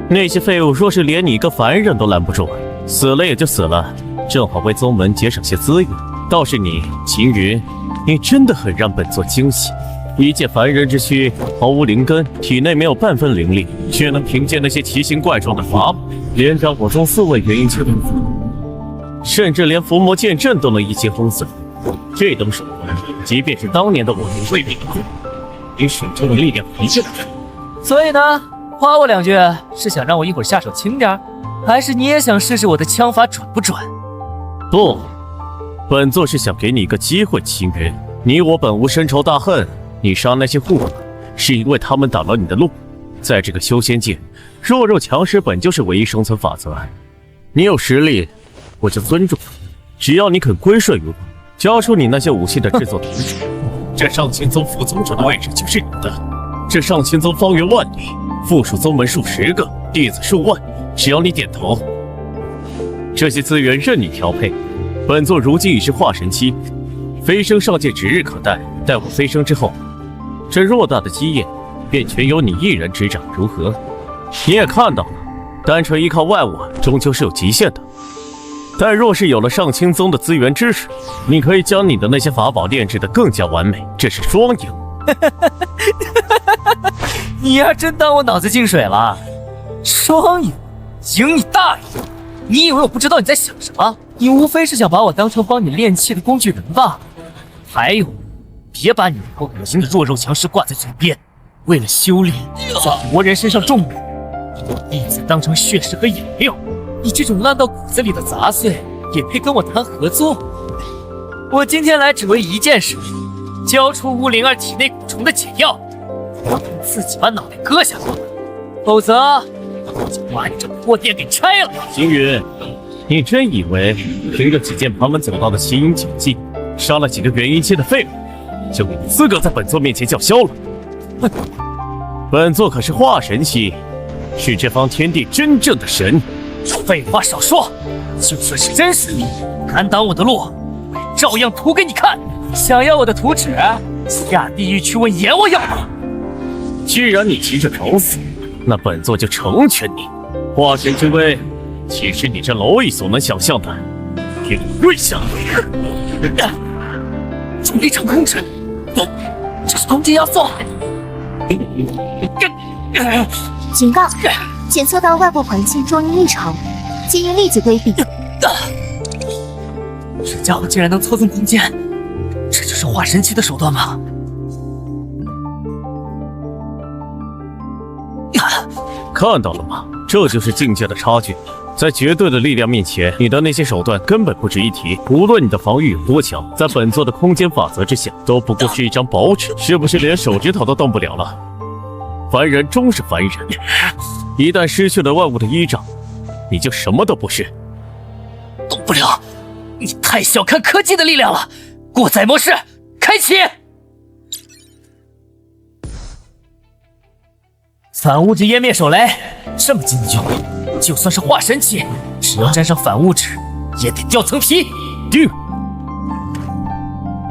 那些废物若是连你一个凡人都拦不住，死了也就死了，正好为宗门节省些资源。倒是你，秦云，你真的很让本座惊喜。一介凡人之躯，毫无灵根，体内没有半分灵力，却能凭借那些奇形怪状的法宝，连斩我宗4位元婴期魂符，甚至连伏魔剑阵都能一击轰碎。这等手段，即便是当年的我也未必能做。你手中的力量一定不所以呢，夸我2句，是想让我一会儿下手轻点，还是你也想试试我的枪法准不准？不，本座是想给你一个机会，秦云。你我本无深仇大恨，你杀那些护法，是因为他们挡了你的路。在这个修仙界，弱肉强食本就是唯一生存法则。你有实力，我就尊重。只要你肯归顺于我，交出你那些武器的制作图纸，这上清宗副宗主的位置就是你的。这上清宗方圆万里，附属宗门数10个，弟子数万，只要你点头，这些资源任你调配。本座如今已是化神期，飞升上界指日可待。待我飞升之后，这偌大的基业便全由你一人执掌，如何？你也看到了，单纯依靠外物终究是有极限的。但若是有了上清宗的资源支持，你可以将你的那些法宝炼制得更加完美，这是双赢。你呀，真当我脑子进水了？双赢，赢你大爷！你以为我不知道你在想什么？你无非是想把我当成帮你练气的工具人吧？还有，别把你那个恶心的弱肉强食挂在嘴边。为了修炼，在活人身上种毒，把弟子当成血食和养料。你这种烂到骨子里的杂碎，也配跟我谈合作？我今天来只为一件事，交出巫灵儿体内蛊虫的解药，我自己把脑袋割下来，否则我就把你这破店给拆了。秦云，你真以为凭着几件旁门左道的奇淫酒技，杀了几个元婴期的废物，就有资格在本座面前叫嚣了？哼！本座可是化神期，是这方天地真正的神。废话少说，就算是真实力，敢挡我的路，我也照样屠给你看。想要我的图纸，下地狱去问阎王要吧。既然你急着找死，那本座就成全你。化神之威，岂是你这蝼蚁所能想象的？给我跪下！准备场控制，这是空间压缩。警告：检测到外部环境重音异常，建议立即规避。这家伙竟然能操纵空间，这就是化神期的手段吗？看到了吗？这就是境界的差距。在绝对的力量面前，你的那些手段根本不值一提。无论你的防御有多强，在本座的空间法则之下，都不过是一张薄纸。是不是连手指头都动不了了？凡人终是凡人，一旦失去了万物的依仗，你就什么都不是。动不了，你太小看科技的力量了。过载模式开启。反物质湮灭手雷，这么精究，就算是化神期，只要沾上反物质，也得掉层皮。定。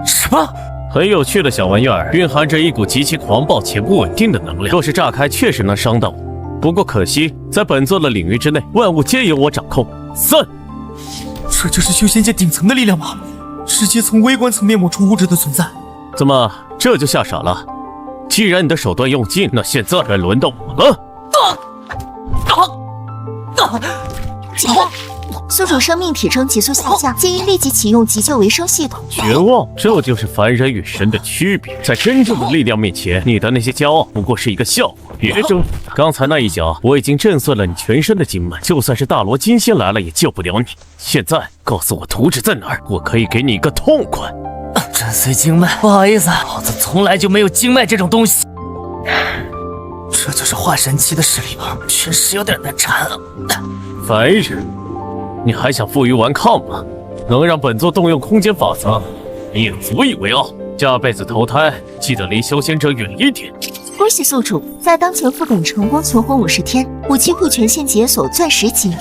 什么？很有趣的小玩意儿，蕴含着一股极其狂暴且不稳定的能量。若是炸开，确实能伤到我。不过可惜，在本座的领域之内，万物皆由我掌控。散！这就是修仙界顶层的力量吗？直接从微观层面抹除物质的存在。怎么这就吓傻了？既然你的手段用尽，那现在该轮到我了。警告！宿主生命体征急速下降，建议立即启用急救维生系统。绝望，这就是凡人与神的区别。在真正的力量面前，你的那些骄傲不过是一个笑话。别争！刚才那一脚，我已经震碎了你全身的经脉，就算是大罗金仙来了也救不了你。现在告诉我图纸在哪儿，我可以给你一个痛快。震碎经脉，不好意思，老子从来就没有经脉这种东西。这就是化神期的实力吗？确实有点难缠啊。凡人，你还想负隅顽抗吗？能让本座动用空间法则，你也足以为傲。下辈子投胎，记得离修仙者远一点。恭喜宿主在当前副本成功存活50天，武器库权限解锁钻石级。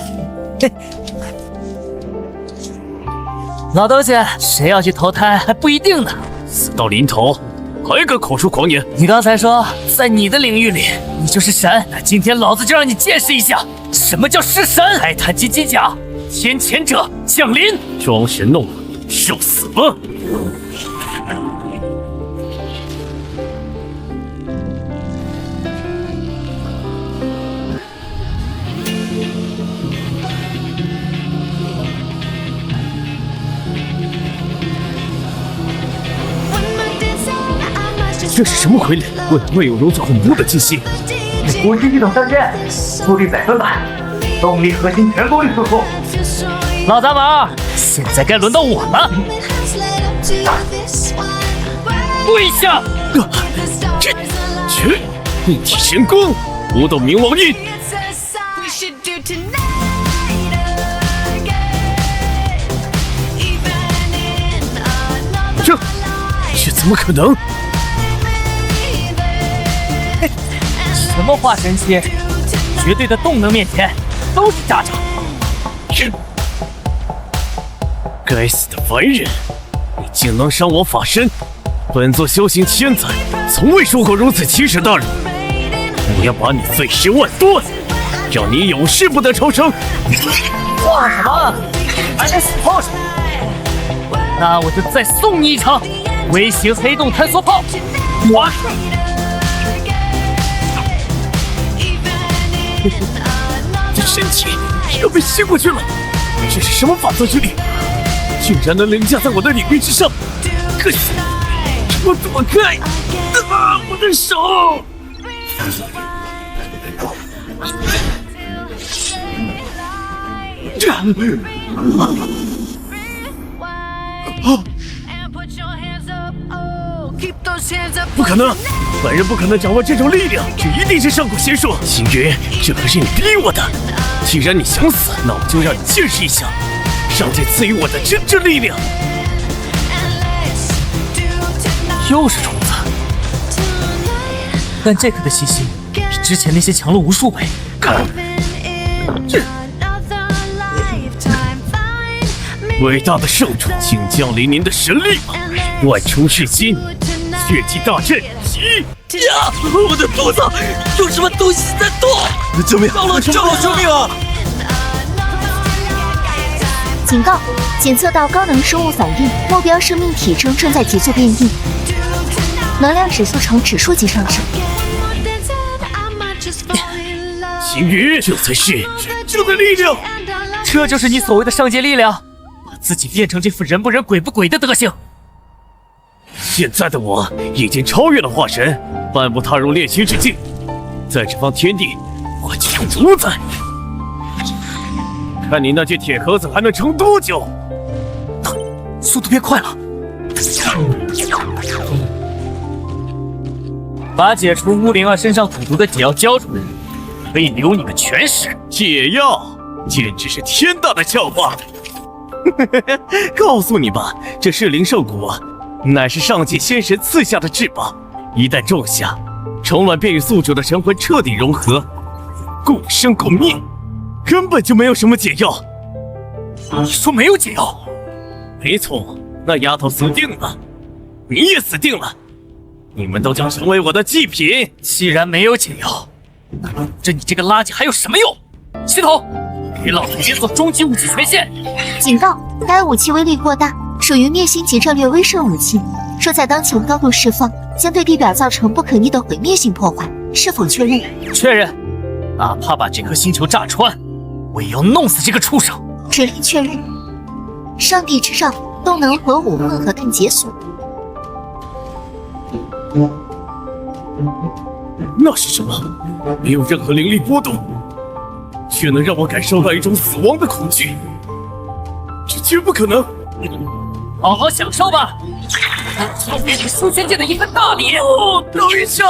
老东西，谁要去投胎还不一定呢。死到临头，还敢口出狂言！你刚才说在你的领域里你就是神，那今天老子就让你见识一下什么叫是神！泰坦金鸡甲，天谴者降临！装神弄鬼，受死吧！这是什么傀儡？为何会有如此恐怖的气息？武器系统上线，速率100%，动力核心全功率复苏。老杂毛，现在该轮到我了。跪下！去一体神功，不动冥王印。这怎么可能？什么化神期，绝对的动能面前都是渣渣。该死的凡人，你竟能伤我法身！本座修行千载，从未说过如此奇耻大辱。我要把你碎尸万段，让你永世不得超生！画什么？还在死炮上？那我就再送你一场微型黑洞坍缩炮！我。这身体要被吸过去了，这是什么法则之力？竟然能凌驾在我的领域之上！可惜，我躲开！啊，我的手！不可能！本人不可能掌握这种力量，这一定是上古邪术。星云，这可是你逼我的。既然你想死，那我就让你见识一下上天赐予我的真正力量。又是虫子，但这颗的气息比之前那些强了无数倍。伟大的圣主，请降临您的神力吧！万重噬心，血祭大阵，起！呀！我的肚子有什么东西在动！救命！救命啊！警告：检测到高能生物反应，目标生命体征正在急速变异，能量指数呈指数级上升。星云，这才是真正的力量！这就是你所谓的上界力量，把自己变成这副人不人鬼不鬼的德行。现在的我已经超越了化神，半步踏入炼心之境，在这方天地，我就是主宰。看你那具铁盒子还能撑多久！速度变快了，把解除巫灵儿身上蛊毒的解药交出来，可以留你个全尸。解药简直是天大的笑话！告诉你吧，这噬灵兽蛊乃是上界仙神赐下的至宝，一旦种下，虫卵便与宿主的神魂彻底融合，共生共灭，根本就没有什么解药。你说没有解药？没错，那丫头死定了，你也死定了，你们都将成为我的祭品。既然没有解药，那留着你这个垃圾还有什么用？系统，给老子解锁终极武器权限！警告：该武器威力过大，属于灭星级战略威慑武器，若在当前高度释放，将对地表造成不可逆的毁灭性破坏。是否确认？确认。哪怕把这颗星球炸穿，我也要弄死这个畜生！指令确认，上帝之杖动能和武混合更解锁。那是什么？没有任何灵力波动，却能让我感受到一种死亡的恐惧。这绝不可能！好好享受吧，这给你修仙界的一份大礼。等一下！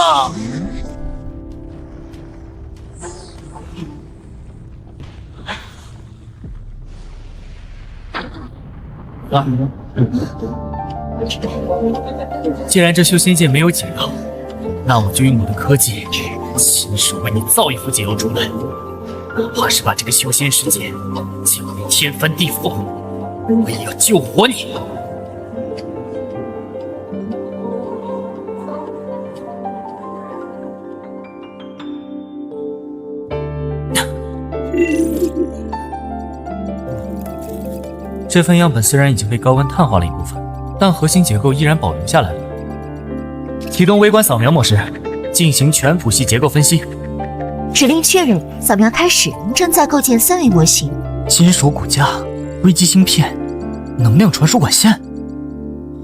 既然这修仙界没有解药，那我就用我的科技，亲手为你造一副解药出来，哪怕是把这个修仙世界搅得天翻地覆，我也要救活你。这份样本虽然已经被高温碳化了一部分，但核心结构依然保留下来了。启动微观扫描模式，进行全谱系结构分析。指令确认，扫描开始，正在构建3维模型。金属骨架、微机芯片、能量传输管线。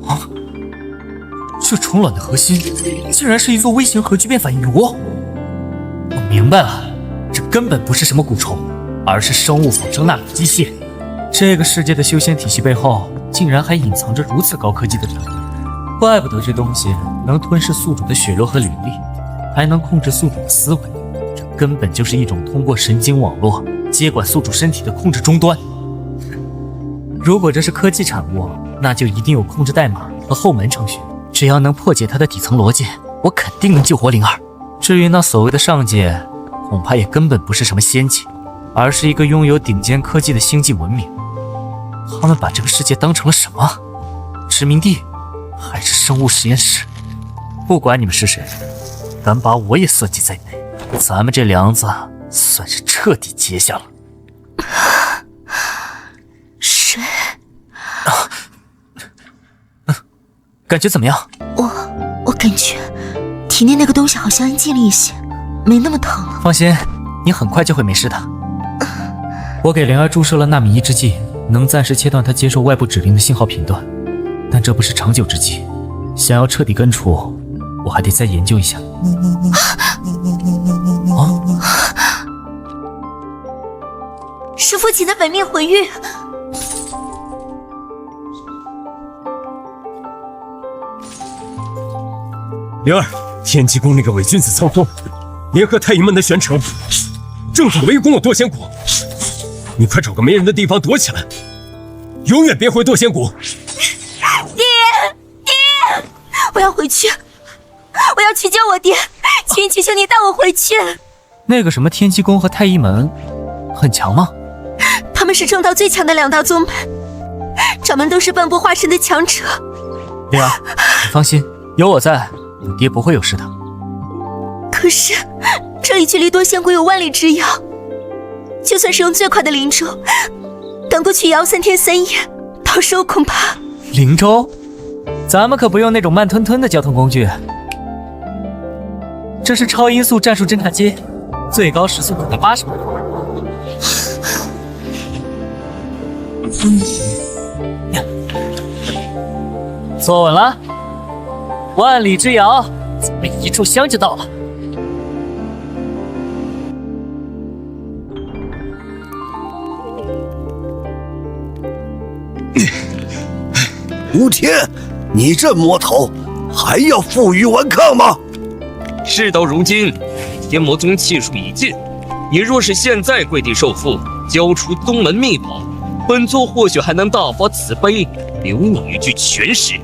啊，这虫卵的核心竟然是一座微型核聚变反应炉。我明白了，这根本不是什么蛊虫，而是生物仿生纳米机械。这个世界的修仙体系背后，竟然还隐藏着如此高科技的能力，怪不得这东西能吞噬宿主的血肉和灵力，还能控制宿主的思维。这根本就是一种通过神经网络接管宿主身体的控制终端。如果这是科技产物，那就一定有控制代码和后门程序。只要能破解它的底层逻辑，我肯定能救活灵儿。至于那所谓的上界，恐怕也根本不是什么仙界，而是一个拥有顶尖科技的星际文明。他们把这个世界当成了什么？殖民地，还是生物实验室？不管你们是谁，敢把我也算计在内，咱们这梁子算是彻底结下了。谁？感觉怎么样？我感觉体内那个东西好像安静了一些，没那么疼了。放心，你很快就会没事的。我给灵儿注射了纳米抑制剂，能暂时切断她接受外部指令的信号频段，但这不是长久之计。想要彻底根除，我还得再研究一下。是父亲的本命魂玉。灵儿，天机宫那个伪君子苍松，联合太医们的玄城，正在围攻我堕仙谷。你快找个没人的地方躲起来，永远别回堕仙谷。爹，我要回去，我要去救我爹，求你带我回去。那个什么天机宫和太医门，很强吗？他们是正道最强的2大宗门，掌门都是半步化神的强者。灵儿，你放心，有我在，你爹不会有事的。可是这里距离堕仙谷有万里之遥，就算是用最快的灵舟，赶过去也要3天3夜，到时候恐怕……灵舟？咱们可不用那种慢吞吞的交通工具，这是超音速战术侦察机，最高时速可达80迈。坐稳了，万里之遥，咱们一炷香就到了。吴天，你这魔头还要负隅顽抗吗？事到如今，天魔宗气数已尽，你若是现在跪地受缚，交出宗门秘宝，本座或许还能大发慈悲，留你一具全尸。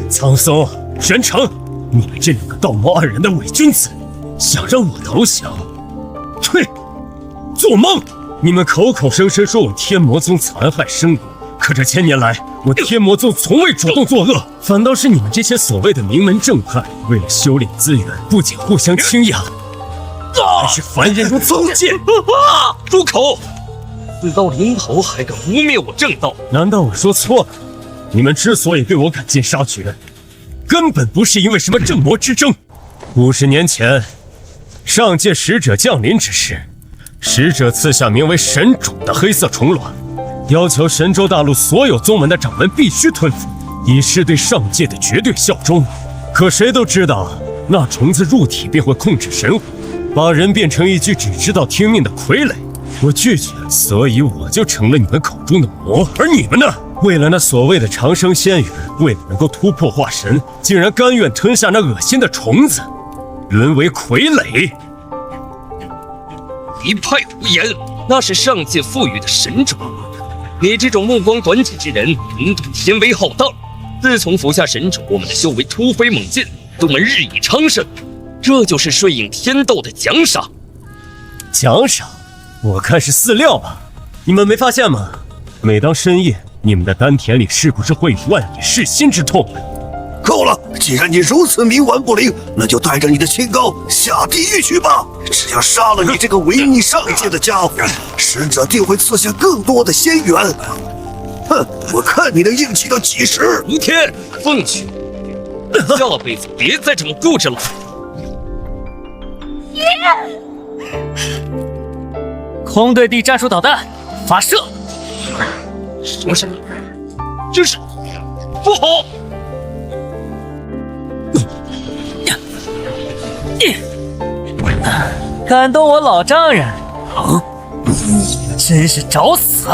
苍松、玄城，你们这2个道貌岸然的伪君子，想让我投降？呸！做梦！你们口口声声说我天魔宗残害生灵，可这1000年来，我天魔宗从未主动作恶，反倒是你们这些所谓的名门正派，为了修炼资源，不仅互相倾轧，还是凡人如草芥。住口！自到临头还敢污蔑我正道？难道我说错了？你们之所以对我赶尽杀绝，根本不是因为什么正魔之争。50年前，上界使者降临之时，使者赐下名为神种的黑色虫卵，要求神州大陆所有宗门的掌门必须吞服，以示对上界的绝对效忠。可谁都知道，那虫子入体便会控制神魂，把人变成一具只知道听命的傀儡。我拒绝，所以我就成了你们口中的魔。而你们呢？为了那所谓的长生仙缘，为了能够突破化神，竟然甘愿吞下那恶心的虫子，沦为傀儡。一派胡言！那是上界赋予的神种。你这种目光短浅之人，懂懂天威浩荡。自从服下神种，我们的修为突飞猛进，宗门日益昌盛，这就是顺应天道的奖赏。奖赏？我看是饲料吧。你们没发现吗？每当深夜，你们的丹田里是不是会有万里噬心之痛？够了！既然你如此冥顽不灵，那就带着你的清高下地狱去吧！只要杀了你这个违逆上界的家伙，使者定会赐下更多的仙缘。哼，我看你能硬气到几时？吴天，凤去，下辈子别再这么固执了。空对地战术导弹发射！什么事？这是不好！敢动我老丈人，真是找死！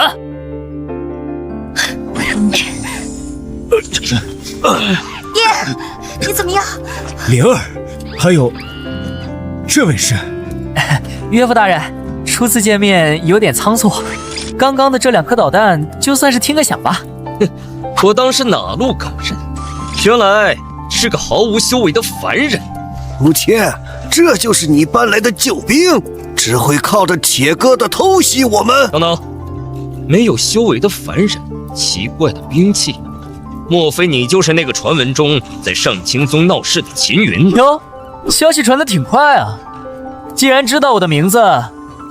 爹，你怎么样？灵儿，还有这位是岳父大人，初次见面有点仓促，刚刚的这2颗导弹就算是听个响吧。我当是哪路高人，原来是个毫无修为的凡人。吴天，这就是你搬来的救兵，只会靠着铁疙瘩偷袭我们。等等，没有修为的凡人，奇怪的兵器，莫非你就是那个传闻中在上清宗闹事的秦云？哟，消息传得挺快啊！既然知道我的名字，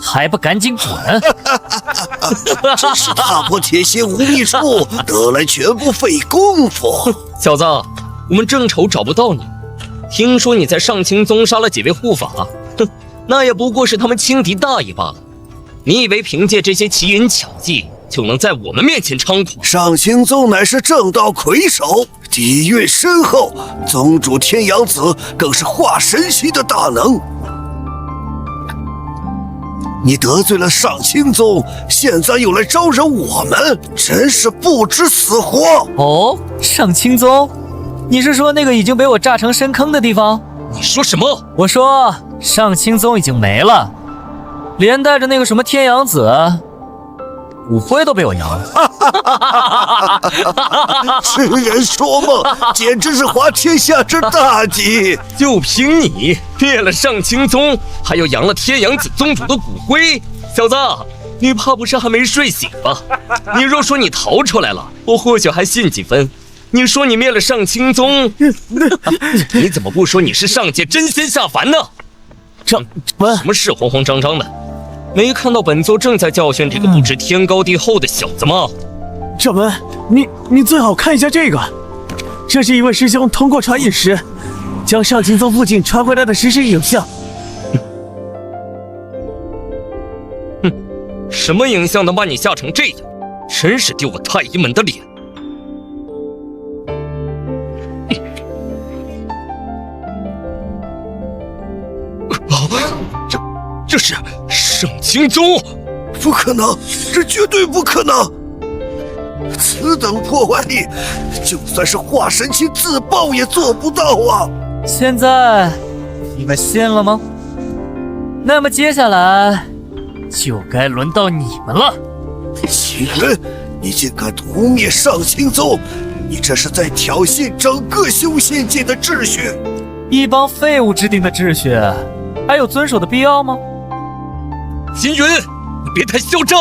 还不赶紧滚！真是踏破铁鞋无觅处，得来全不费功夫。小子，我们正愁找不到你，听说你在上清宗杀了几位护法，哼，那也不过是他们轻敌大意罢了。你以为凭借这些奇淫巧技就能在我们面前猖狂？上清宗乃是正道魁首，底蕴深厚，宗主天阳子更是化神期的大能。你得罪了上清宗，现在又来招惹我们，真是不知死活！哦，上清宗，你是说那个已经被我炸成深坑的地方？你说什么？我说上清宗已经没了，连带着那个什么天阳子，骨灰都被我扬了。痴人说梦，简直是滑天下之大稽。就凭你灭了上清宗，还要扬了天阳子宗主的骨灰，小子，你怕不是还没睡醒吧？你若说你逃出来了，我或许还信几分。你说你灭了上清宗，你怎么不说你是上界真仙下凡呢？什么事慌慌张张的？没看到本座正在教训这个不知天高地厚的小子吗？掌门，你最好看一下这个，这是一位师兄通过传音石，将上清宗附近传回来的实时影像。哼，什么影像能把你吓成这样？真是丢我太医门的脸！这是上清宗！不可能，这绝对不可能！此等破坏力，就算是化神期自爆也做不到啊！现在你们信了吗？那么接下来就该轮到你们了。秦云，你竟敢屠灭上清宗，你这是在挑衅整个修仙界的秩序！一帮废物制定的秩序，还有遵守的必要吗？秦云，你别太嚣张！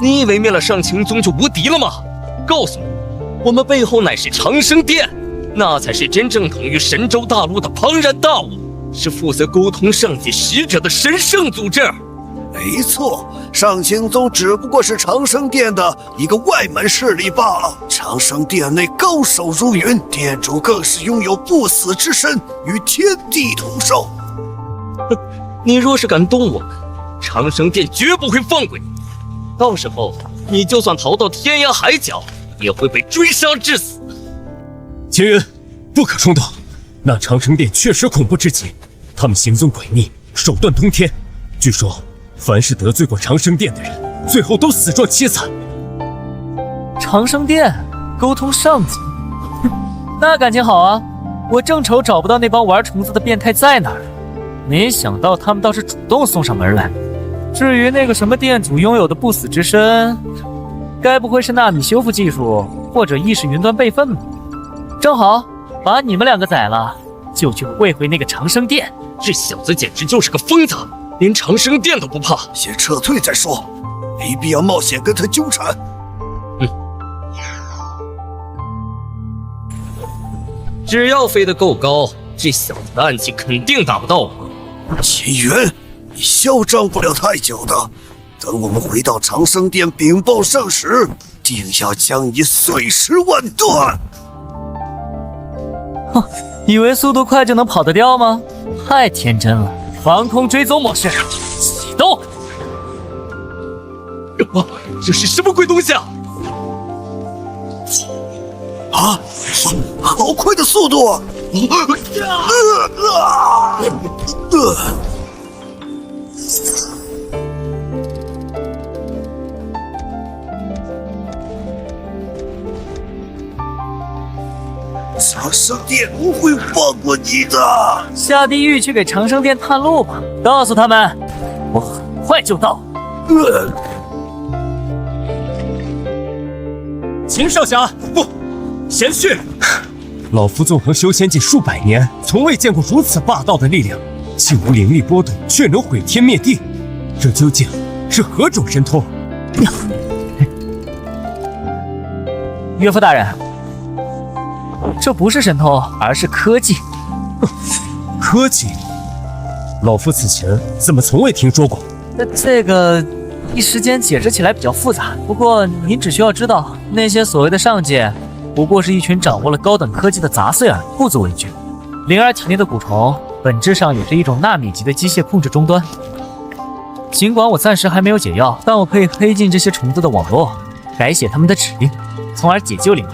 你以为灭了上清宗就无敌了吗？告诉你，我们背后乃是长生殿，那才是真正统御神州大陆的庞然大物，是负责沟通上界使者的神圣组织。没错，上清宗只不过是长生殿的一个外门势力罢了。长生殿内高手如云，殿主更是拥有不死之身，与天地同寿。你若是敢动我们，长生殿绝不会放过你。到时候，你就算逃到天涯海角，也会被追杀致死。秦云，不可冲动。那长生殿确实恐怖至极，他们行踪诡秘，手段通天。据说，凡是得罪过长生殿的人，最后都死状凄惨。长生殿沟通上级，那感情好啊！我正愁找不到那帮玩虫子的变态在哪儿，没想到他们倒是主动送上门来。至于那个什么殿主拥有的不死之身，该不会是纳米修复技术或者意识云端备份吧？正好把你们两个宰了，就去会会那个长生殿。这小子简直就是个疯子，连长生殿都不怕。先撤退再说，没必要冒险跟他纠缠。只要飞得够高，这小子的暗器肯定打不到我。秦云，你嚣张不了太久的。等我们回到长生殿禀报上时，定要将你碎尸万段。哼，以为速度快就能跑得掉吗？太天真了！防空追踪模式启动。这是什么鬼东西啊！啊，好快的速度！长生殿不会放过你的！下地狱去给长生殿探路吧，告诉他们，我很快就到。秦少侠，不，贤婿！老夫纵横修仙界数百年，从未见过如此霸道的力量，既无灵力波动，却能毁天灭地，这究竟是何种神通？岳父大人，这不是神通，而是科技。科技？老夫此前怎么从未听说过？这个一时间解释起来比较复杂，不过您只需要知道，那些所谓的上界，不过是一群掌握了高等科技的杂碎而已，不足为惧。灵儿体内的蛊虫，本质上也是一种纳米级的机械控制终端。尽管我暂时还没有解药，但我可以黑进这些虫子的网络，改写他们的指令，从而解救灵儿。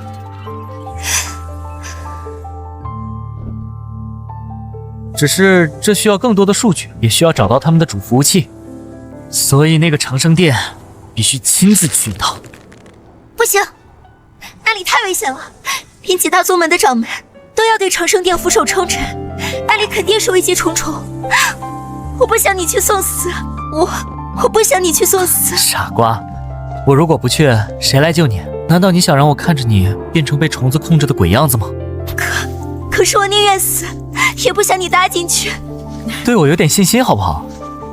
只是这需要更多的数据，也需要找到他们的主服务器，所以那个长生殿必须亲自去一趟。不行，那里太危险了，连几大宗门的掌门都要对长生殿俯首称臣，那里肯定是危机重重。我不想你去送死，我不想你去送死。傻瓜，我如果不去，谁来救你？难道你想让我看着你变成被虫子控制的鬼样子吗？可是我宁愿死，也不想你搭进去。对我有点信心好不好？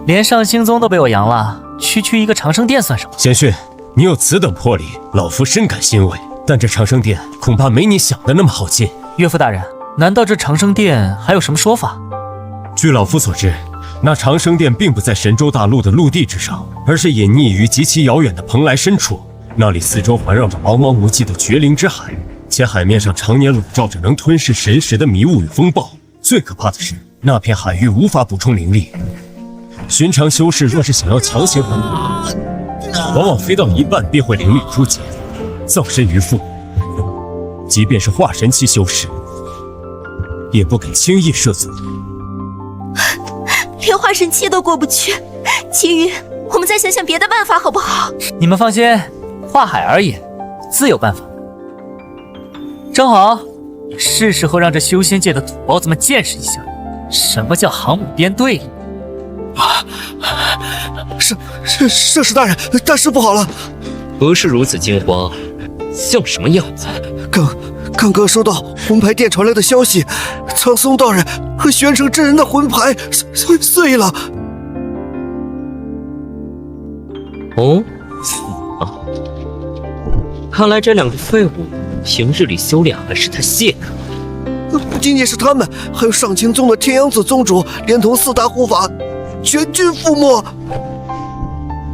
连上星宗都被我扬了，区一个长生殿算什么？贤婿，你有此等魄力，老夫深感欣慰。但这长生殿恐怕没你想的那么好进。岳父大人，难道这长生殿还有什么说法？据老夫所知，那长生殿并不在神州大陆的陆地之上，而是隐匿于极其遥远的蓬莱深处。那里四周环绕着茫茫无际的绝灵之海，且海面上常年笼罩着能吞噬神识的迷雾与风暴。最可怕的是，那片海域无法补充灵力。寻常修士若是想要强行反攻，往往飞到一半便会灵力枯竭，葬身鱼腹。即便是化神期修士，也不敢轻易涉足。连化神期都过不去，秦云，我们再想想别的办法好不好？你们放心，跨海而已，自有办法。正好，也是时候让这修仙界的土包子们见识一下，什么叫航母编队。摄氏大人，大事不好了！不是如此惊慌，像什么样子？刚刚收到魂牌殿传来的消息，苍松道人和玄城真人的魂牌碎了。哦，看来这两个废物平日里修炼还是太懈怠。不仅仅是他们，还有上清宗的天阳子宗主，连同四大护法，全军覆没。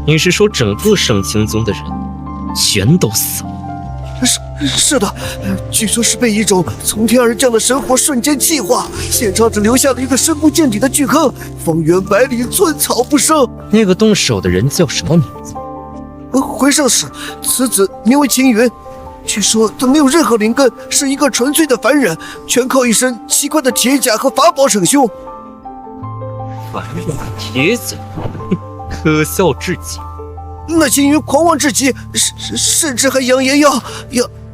你是说整个上清宗的人全都死了？是的，据说是被一种从天而降的神火瞬间气化，现场只留下了一个深不见底的巨坑，方圆百里寸草不生。那个动手的人叫什么名字？回圣使，此子名为秦云。据说他没有任何灵根，是一个纯粹的凡人，全靠一身奇怪的铁甲和法宝逞凶。凡人铁甲，可笑至极。那秦云狂妄至极，甚至还扬言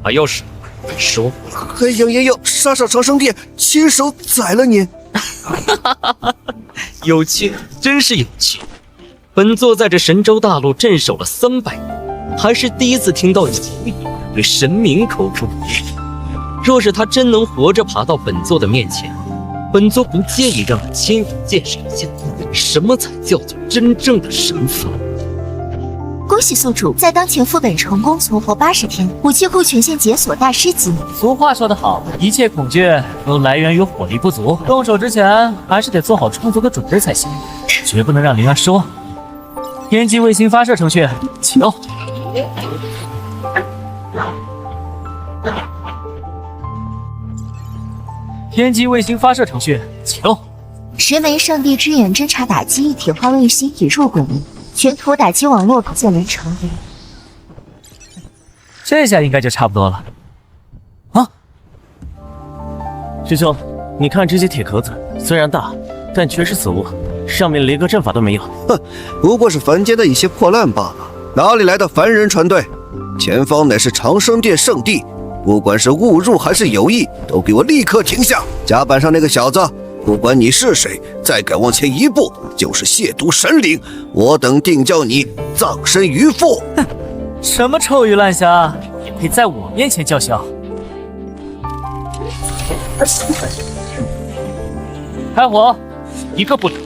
还要什么？说。还扬言要杀上长生殿，亲手宰了您。有趣，真是有趣。本座在这神州大陆镇守了300年，还是第一次听到有人对神明口出不逊。若是他真能活着爬到本座的面前，本座不介意让他亲眼见识一下，什么才叫做真正的神法。恭喜宿主在当前副本成功存活80天，武器库全线解锁大师级。俗话说得好，一切恐惧都来源于火力不足，动手之前还是得做好充足的准备才行，绝不能让灵儿失望。天际卫星发射程序启动。天际卫星发射程序启动。10枚上帝之眼侦察打击一体化卫星已入轨，全图打击网络建完成。这下应该就差不多了。啊，师兄，你看这些铁壳子虽然大，但全是死物，上面连个阵法都没有。哼，不过是凡间的一些破烂罢了，哪里来的凡人船队？前方乃是长生殿圣地，不管是误入还是有意，都给我立刻停下！甲板上那个小子，不管你是谁，再敢往前一步，就是亵渎神灵，我等定叫你葬身鱼腹！哼，什么臭鱼烂虾，也配在我面前叫嚣？开火，一个不留。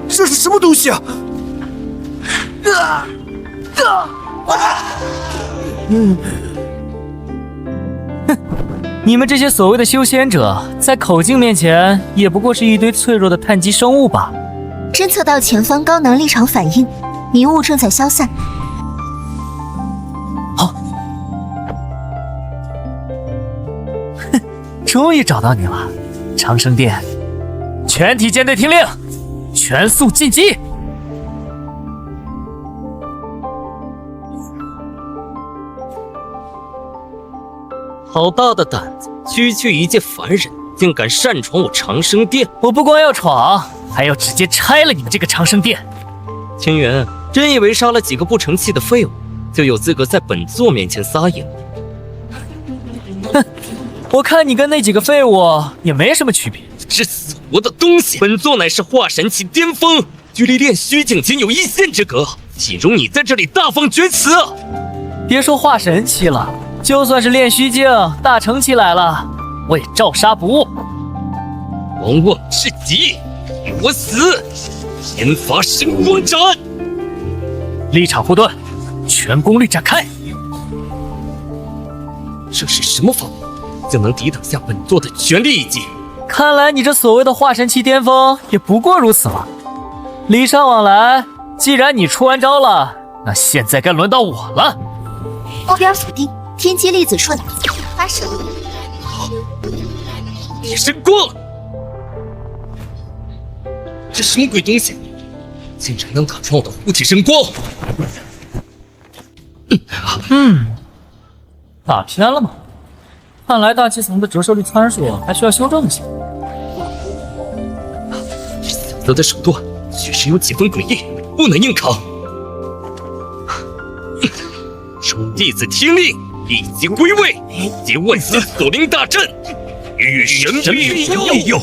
这是什么东西啊？哼，你们这些所谓的修仙者，在口径面前，也不过是一堆脆弱的碳基生物吧？侦测到前方高能力场反应，迷雾正在消散。好，哼，终于找到你了，长生殿，全体舰队听令，全速进击！好大的胆子！区区一介凡人，竟敢擅闯我长生殿！我不光要闯，还要直接拆了你们这个长生殿！清源，真以为杀了几个不成器的废物，就有资格在本座面前撒野？哼，我看你跟那几个废物也没什么区别。这死活的东西！本座乃是化神期巅峰，距离炼虚境仅有1线之隔，岂容你在这里大放厥词？别说化神期了，就算是炼虚境大成期来了，我也照杀不误。狂妄至极，给我死！天罚神光斩！立场护盾，全功率展开！这是什么法宝，就能抵挡下本座的全力一击？看来你这所谓的化神期巅峰也不过如此了。礼尚往来，既然你出完招了，那现在该轮到我了。目标锁定，天机粒子瞬发射。地神光，这什么鬼东西？竟然能打穿我的护体神光！打偏了吗？看来大气层的折射率参数还需要修正一下。这小子的手段确实有几分诡异，不能硬扛。众弟子听令，立即归位，结万仙锁灵大阵，与神必用。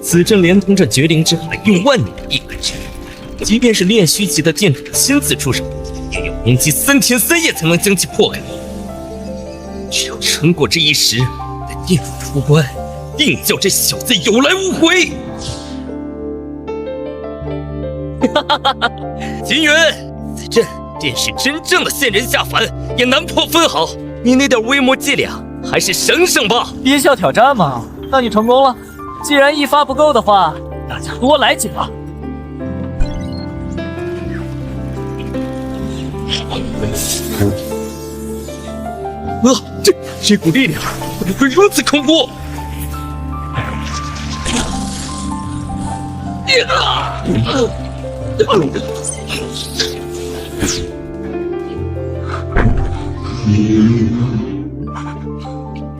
此阵连同这绝灵之海，用万年一根之力，即便是炼虚期的殿主亲自出手，也要攻击3天3夜才能将其破开。只要撑过这一时，待殿主出关，定叫这小子有来无回。秦元，此阵便是真正的仙人下凡，也难破分毫。你那点微末伎俩，还是省省吧。憋笑挑战嘛，那你成功了。既然一发不够的话，大家多来几个。这股力量怎么会如此恐怖？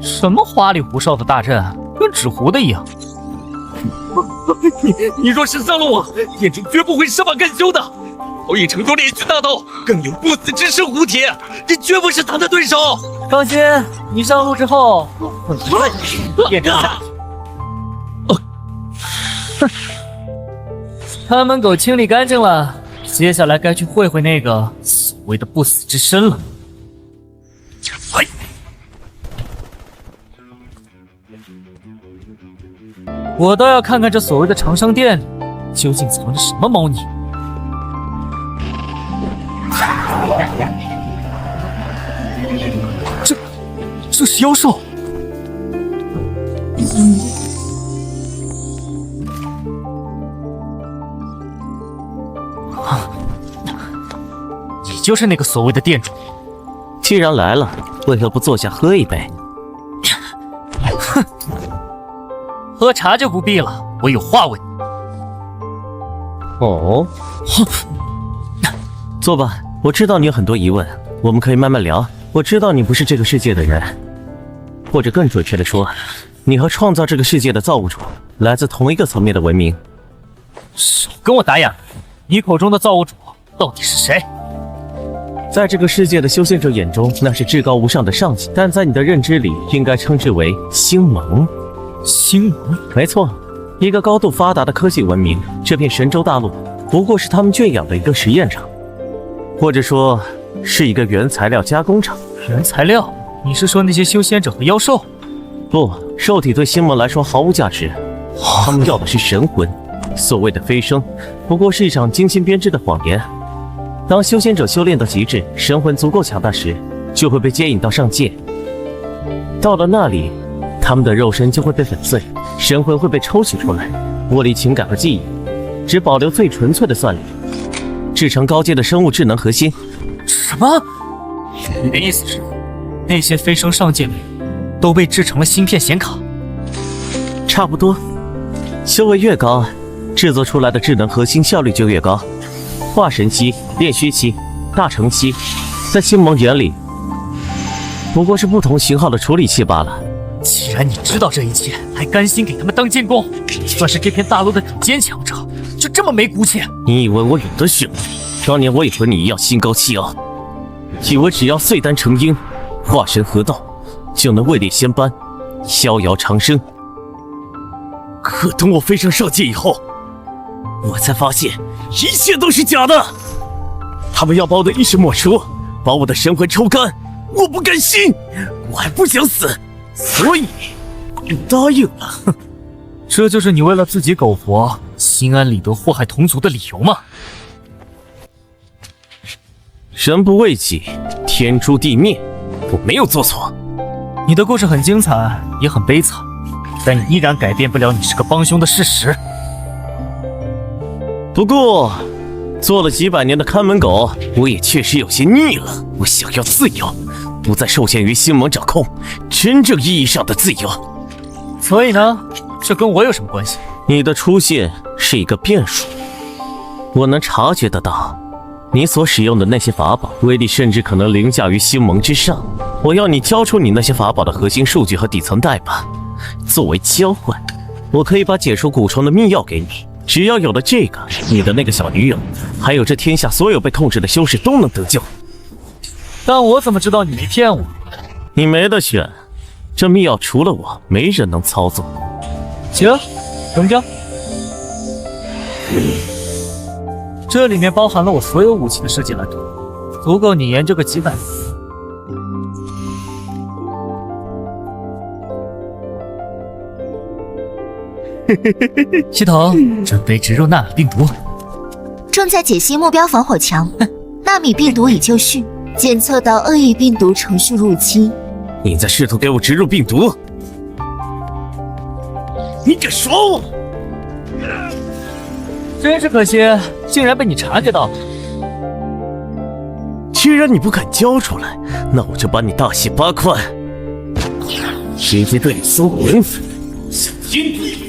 什么花里胡哨的大阵，跟纸糊的一样。你若是伤了我，燕中绝不会善罢甘休的。陶冶城中炼虚大道，更有不死之身胡铁，这绝不是他的对手。放心，你上路之后，我不会验证下去。哼，看门狗清理干净了，接下来该去会会那个所谓的不死之身了。哎，我倒要看看这所谓的长生殿里究竟藏着什么猫腻。这是妖兽。你就是那个所谓的店主。既然来了，为何不坐下喝一杯？哼，喝茶就不必了，我有话问你。哦，坐吧，我知道你有很多疑问，我们可以慢慢聊。我知道你不是这个世界的人，或者更准确的说，你和创造这个世界的造物主来自同一个层面的文明。少跟我打哑，你口中的造物主到底是谁？在这个世界的修仙者眼中，那是至高无上的上级，但在你的认知里，应该称之为星盟。星盟？没错，一个高度发达的科技文明。这片神州大陆不过是他们圈养的一个实验场，或者说是一个原材料加工厂。原材料？你是说那些修仙者和妖兽？不，兽体对星盟来说毫无价值，他们要的是神魂。所谓的飞升，不过是一场精心编织的谎言。当修仙者修炼到极致，神魂足够强大时，就会被接引到上界。到了那里，他们的肉身就会被粉碎，神魂会被抽取出来，剥离情感和记忆，只保留最纯粹的算力，制成高阶的生物智能核心。什么？你的意思是，那些飞升上界的人都被制成了芯片显卡？差不多，修为越高，制作出来的智能核心效率就越高。化神期、炼虚期、大成期，在星盟眼里，不过是不同型号的处理器罢了。既然你知道这一切，还甘心给他们当监工，你算是这片大陆的顶尖强者，就这么没骨气？你以为我有的选吗？当年我也和你一样心高气傲，以为只要碎丹成鹰，化神合道，就能位列仙班，逍遥长生。可等我飞升上界以后，我才发现一切都是假的。他们要把我的意识抹除，把我的神魂抽干，我不甘心，我还不想死，所以答应了。哼，这就是你为了自己苟活，心安理得祸害同族的理由吗？人不为己，天诛地灭，我没有做错。你的故事很精彩，也很悲惨，但你依然改变不了你是个帮凶的事实。不过，做了几百年的看门狗，我也确实有些腻了。我想要自由，不再受限于星盟掌控，真正意义上的自由。所以呢，这跟我有什么关系？你的出现是一个变数，我能察觉得到，你所使用的那些法宝威力甚至可能凌驾于星盟之上。我要你交出你那些法宝的核心数据和底层代码，作为交换，我可以把解除蛊虫的秘药给你。只要有了这个，你的那个小女友，还有这天下所有被控制的修士都能得救。但我怎么知道你没骗我？你没得选，这秘药除了我，没人能操作。行，成交。这里面包含了我所有武器的设计蓝图，足够你研究个几百年。系统准备植入纳米病毒，正在解析目标防火墙。纳米病毒已就绪，检测到恶意病毒程序入侵。你在试图给我植入病毒？你敢耍我？真是可惜，竟然被你察觉到了。既然你不肯交出来，那我就把你大卸8块，直接对你搜魂。小心，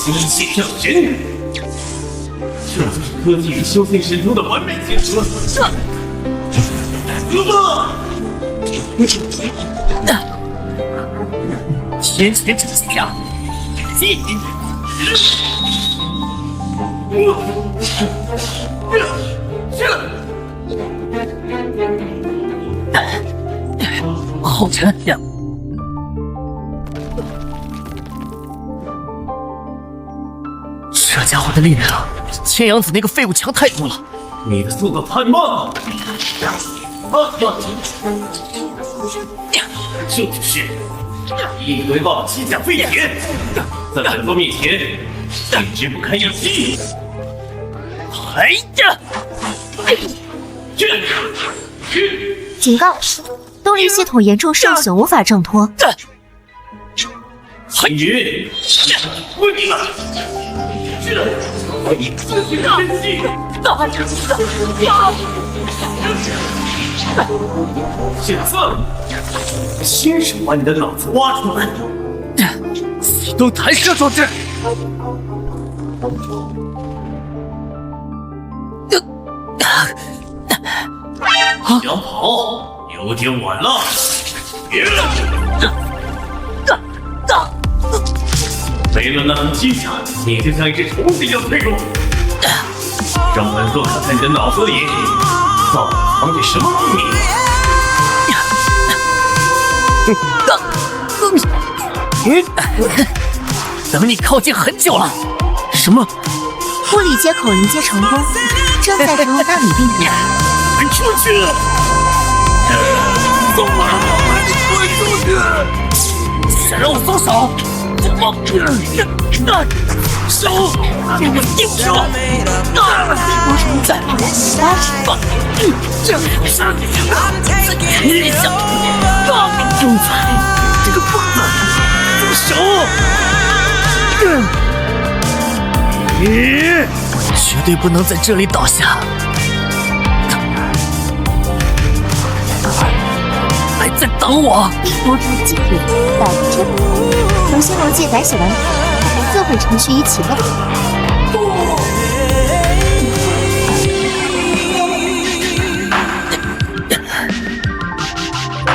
精细跳神，这就是科技与修行神通的完美结合。天权之下，好沉呀！这家伙的力量，比千阳子那个废物强太多了。你的速度太慢了，这就是一回报机甲飞铁，在本座面前一直不堪一击。哎呀！警告：动力系统严重受损，无法挣脱。韩云，问你了，这我你自己的真气。现在，亲手把你的脑子挖出来！启动弹射装置。想跑有点晚了。没了那副机甲，你就像一只虫子一样脆弱。让本座看看你的脑子里到底藏着什么秘密。等你靠近很久了。什么？物理接口连接成功，正在植入纳米病毒。滚出去！松手！滚出去！想让我松手？手！给我硬手！我是你在这杀你！你想仲裁这个疯子！住手！你绝对不能在这里倒下！还在等我！播出精品百真，重新逻辑改写完毕，自毁程序已启动。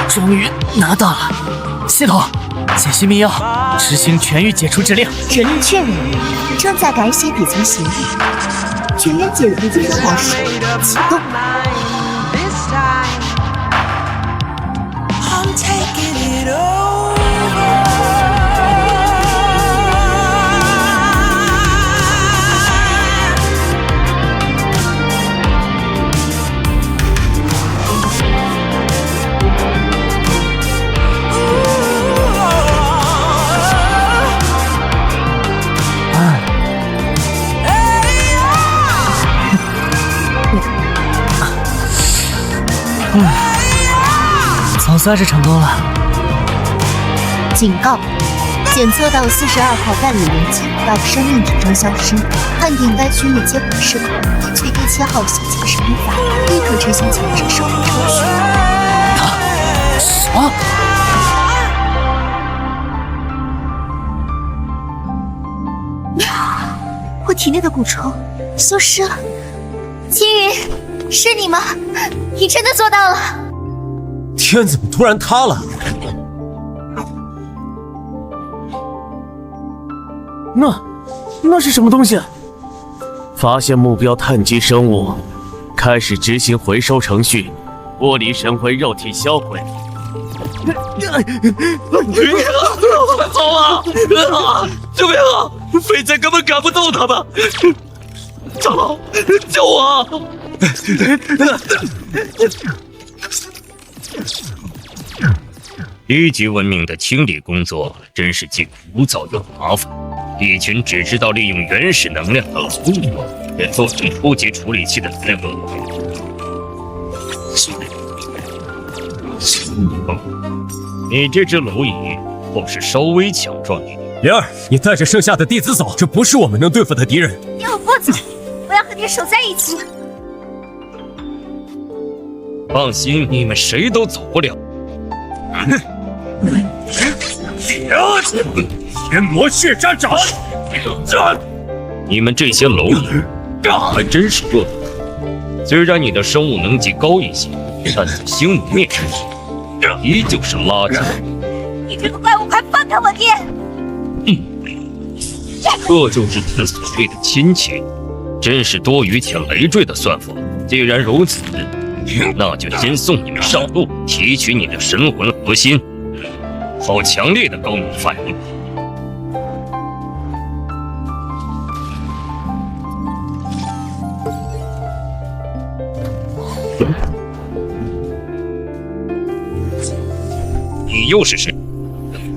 终于拿到了，系统，解析密钥，执行全域解除指令。指令确认，正在改写底层协议，全员解除进入模式启动。总算是成功了。警告：检测到42号伴侣元气到生命体中消失，判定该区域接管失控，取缔7号行刑审理法，立刻执行强制收容程序。什么？我体内的蛊虫消失了。青云，是你吗？你真的做到了！天怎么突然塌了？那是什么东西？发现目标碳基生物，开始执行回收程序，剥离神魂肉体销毁。糟了！救命啊！飞贼根本赶不动他们！长老，救我！1级文明的清理工作真是既枯燥又麻烦。一群只知道利用原始能量的老巫也做成初级处理器的资料。你这只蝼蚁倒是稍微强壮一点。灵儿，你带着剩下的弟子走，这不是我们能对付的敌人。给我过去！我要和你守在一起。放心，你们谁都走不了。天魔血战掌！你们这些蝼蚁还真是弱得很。虽然你的生物能级高一些，但在星魔面前依旧是垃圾。你这个怪物，快放开我爹！这就是你们所谓的亲情，真是多余且累赘的算法。既然如此，那就先送你们上路，提取你的神魂核心。好强烈的高能反应！你又是谁？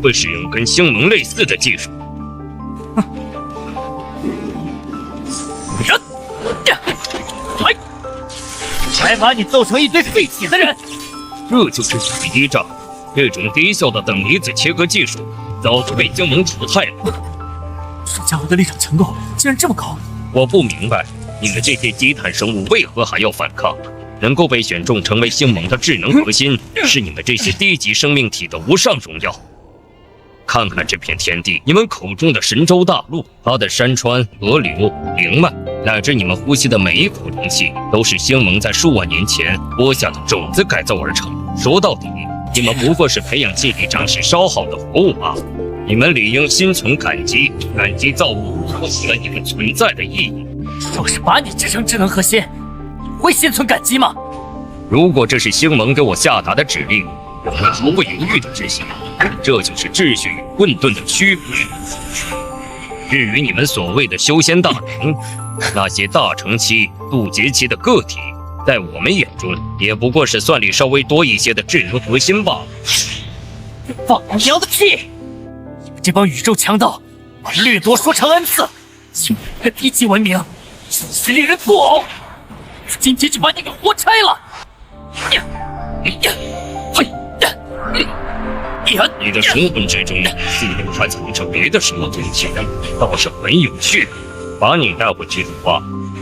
会使用跟星盟类似的技术？还把你揍成一堆废铁的人！这就是你第一仗。这种低效的等离子切割技术早就被星盟淘汰了。这家伙的力场强度竟然这么高！我不明白，你们这些积碳生物为何还要反抗？能够被选中成为星盟的智能核心，是你们这些低级生命体的无上荣耀。看看这片天地，你们口中的神州大陆，它的山川、河流、灵脉，乃至你们呼吸的每一口灵气，都是星盟在数万年前播下的种子改造而成。说到底，你们不过是培养基地长势稍好的活物罢了。你们理应心存感激，感激造物赋予了你们存在的意义。要是把你制成智能核心，你会心存感激吗？如果这是星盟给我下达的指令，我会毫不犹豫地执行。这就是秩序与混沌的区别。至于你们所谓的修仙大能，那些大成期、渡劫期的个体，在我们眼中也不过是算力稍微多一些的智能核心罢了。放你娘的屁！你们这帮宇宙强盗，把掠夺说成恩赐，竟然低级文明，真是令人作呕！今天就把你给活拆了！你的神魂之中似乎还藏着别的什么东西，倒是很有趣。把你带回去的话，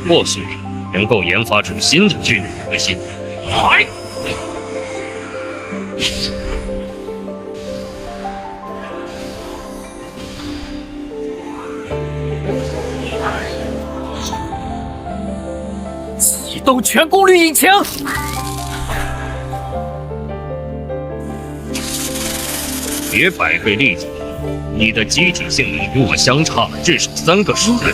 或许能够研发出新的智能核心。启动全功率引擎！别白费力气，你的机体性能与我相差至少3个时代，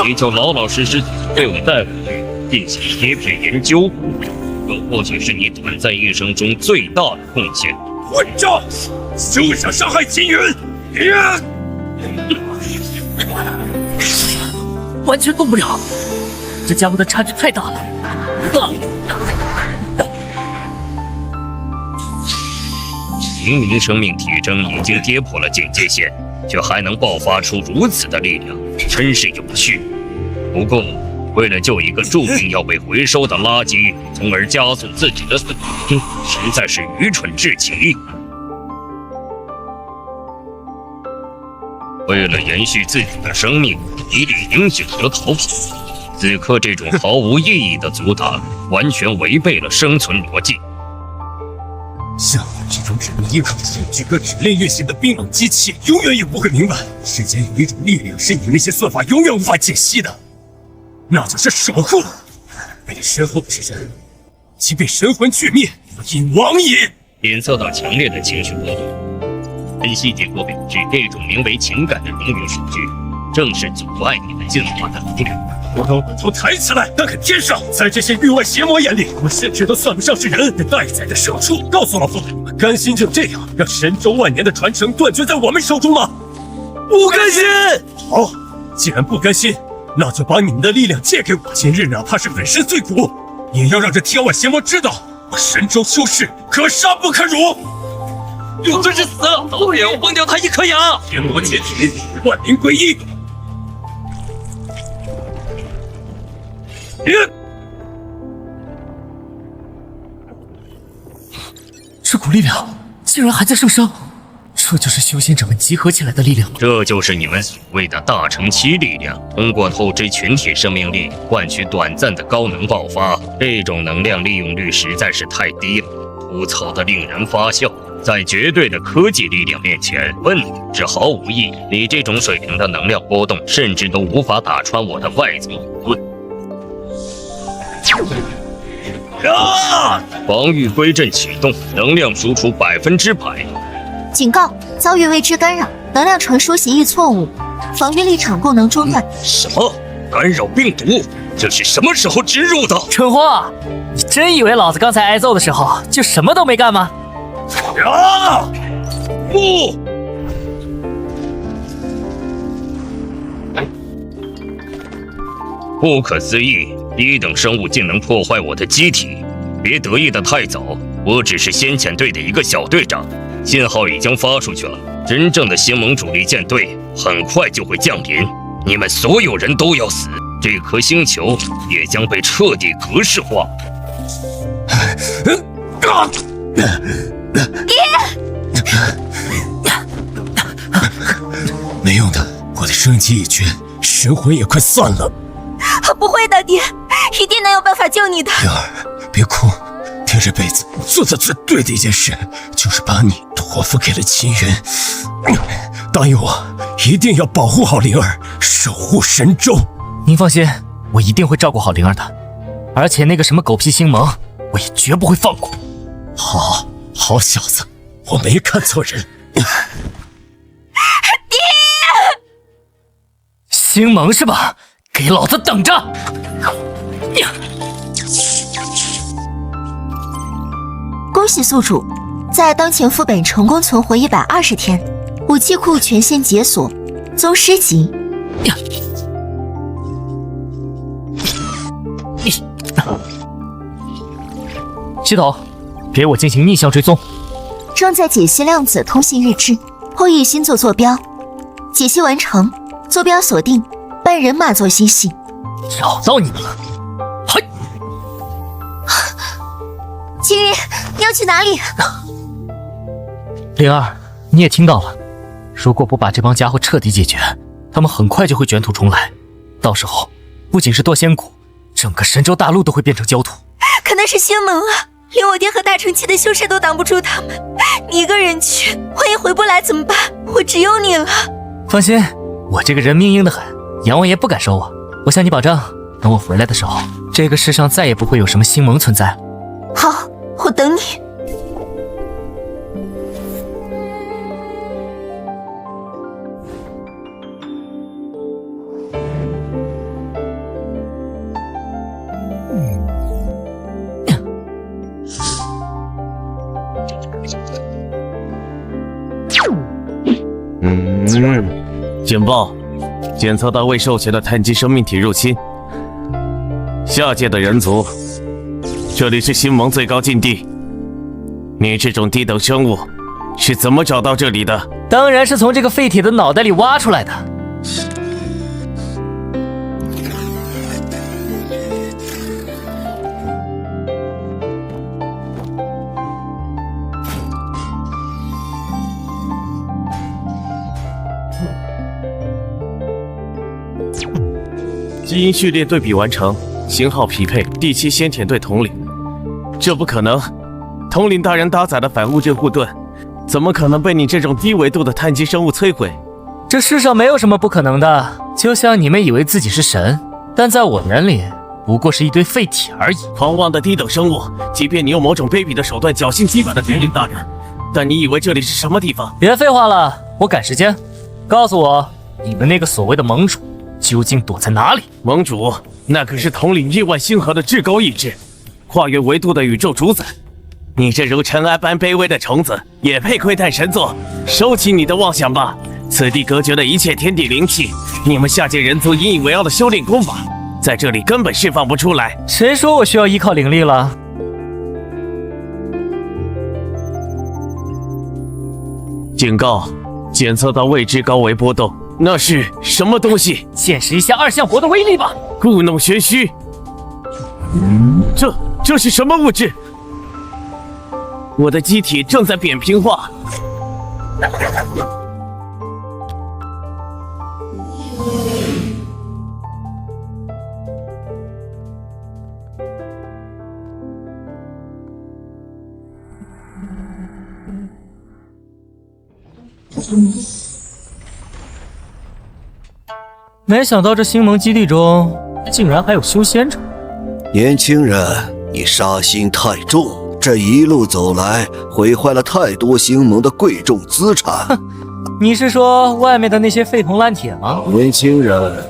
你就老老实实被我带回去进行贴片研究，这或许是你短暂一生中最大的贡献。混账！休想伤害金云！完全动不了，这家伙的差距太大了。明明生命体征已经跌破了警戒线，却还能爆发出如此的力量，真是有趣。不过，为了救一个注定要被回收的垃圾，从而加速自己的死亡，实在是愚蠢至极。为了延续自己的生命，你理应选择逃跑。此刻这种毫无意义的阻挡，完全违背了生存逻辑。像我这种只能依靠数据和指令运行的冰冷机器，永远也不会明白，世间有一种力量是你那些算法永远无法解析的，那就是守护。为你身后的这人，已经被神魂俱灭，因亡也。检测到强烈的情绪波动，分析结果表示，这种名为情感的荣誉数据，正是阻碍你们进化的力量。我把额头抬起来，看看天上，在这些域外邪魔眼里，我们甚至都算不上是人。这待宰的牲畜，告诉老夫，你们甘心就这样让神州万年的传承断绝在我们手中吗？不甘心！好，既然不甘心，那就把你们的力量借给我。今日哪怕是粉身碎骨，也要让这天外邪魔知道，我神州修士可杀不可辱。有罪之死，我也要崩掉他一颗牙！天魔解体，万灵归一。这股力量竟然还在上升，这这就是修仙者们集合起来的力量吗？这就是你们所谓的大乘期力量，通过透支群体生命力换取短暂的高能爆发，这种能量利用率实在是太低了，粗糙的令人发笑。在绝对的科技力量面前，笨是毫无意义。你这种水平的能量波动，甚至都无法打穿我的外层理论。防御归阵启动，能量输出100%。警告：遭遇未知干扰，能量传输协议错误，防御立场功能中断。什么？干扰病毒？这是什么时候植入的？蠢货，你真以为老子刚才挨揍的时候就什么都没干吗？不！不可思议，低等生物竟能破坏我的机体！别得意的太早，我只是先遣队的一个小队长，信号已经发出去了。真正的星盟主力舰队很快就会降临，你们所有人都要死，这颗星球也将被彻底格式化。没用的，我的生机已绝，神魂也快散了。不会的，爹，一定能有办法救你的。灵儿，别哭，爹这辈子做的最对的一件事，就是把你托付给了秦云。答应我，一定要保护好灵儿，守护神州。您放心，我一定会照顾好灵儿的，而且那个什么狗屁星盟，我也绝不会放过。好小子，我没看错人。星盟是吧？给老子等着！恭喜宿主，在当前副本成功存活120天，武器库全线解锁，宗师级。系统，给我进行逆向追踪。正在解析量子通信日志，后羿星座坐标，解析完成，坐标锁定，半人马座星系。找到你们了！嘿，秦云，你要去哪里？灵儿，你也听到了，如果不把这帮家伙彻底解决，他们很快就会卷土重来，到时候不仅是堕仙谷，整个神州大陆都会变成焦土。可那是星盟啊，连我爹和大成期的修士都挡不住他们，你一个人去，万一回不来怎么办？我只有你了。放心，我这个人命硬得很，阎王爷不敢收我。我向你保证，等我回来的时候，这个世上再也不会有什么星盟存在了。好，我等你。警报，检测到未授权的碳基生命体入侵。下界的人族，这里是星盟最高禁地。你这种低等生物是怎么找到这里的？当然是从这个废铁的脑袋里挖出来的。基因序列对比完成，型号匹配，第7先遣队统领。这不可能，统领大人搭载的反物质护盾，怎么可能被你这种低维度的碳基生物摧毁？这世上没有什么不可能的，就像你们以为自己是神，但在我眼里，不过是一堆废铁而已。狂妄的低等生物，即便你用某种卑鄙的手段侥幸击败了统领大人，但你以为这里是什么地方？别废话了，我赶时间，告诉我，你们那个所谓的盟主究竟躲在哪里？盟主，那可是统领亿万星河的至高意志，跨越维度的宇宙主宰。你这如尘埃般卑微的虫子，也配窥探神座？收起你的妄想吧！此地隔绝了一切天地灵气，你们下界人族引以为傲的修炼功法，在这里根本释放不出来。谁说我需要依靠灵力了？警告，检测到未知高维波动。那是什么东西？见识一下二向箔的威力吧！故弄玄虚。这是什么物质？我的机体正在扁平化。没想到这星盟基地中竟然还有修仙者。年轻人，你杀心太重，这一路走来毁坏了太多星盟的贵重资产。你是说外面的那些废铜烂铁吗？年轻人，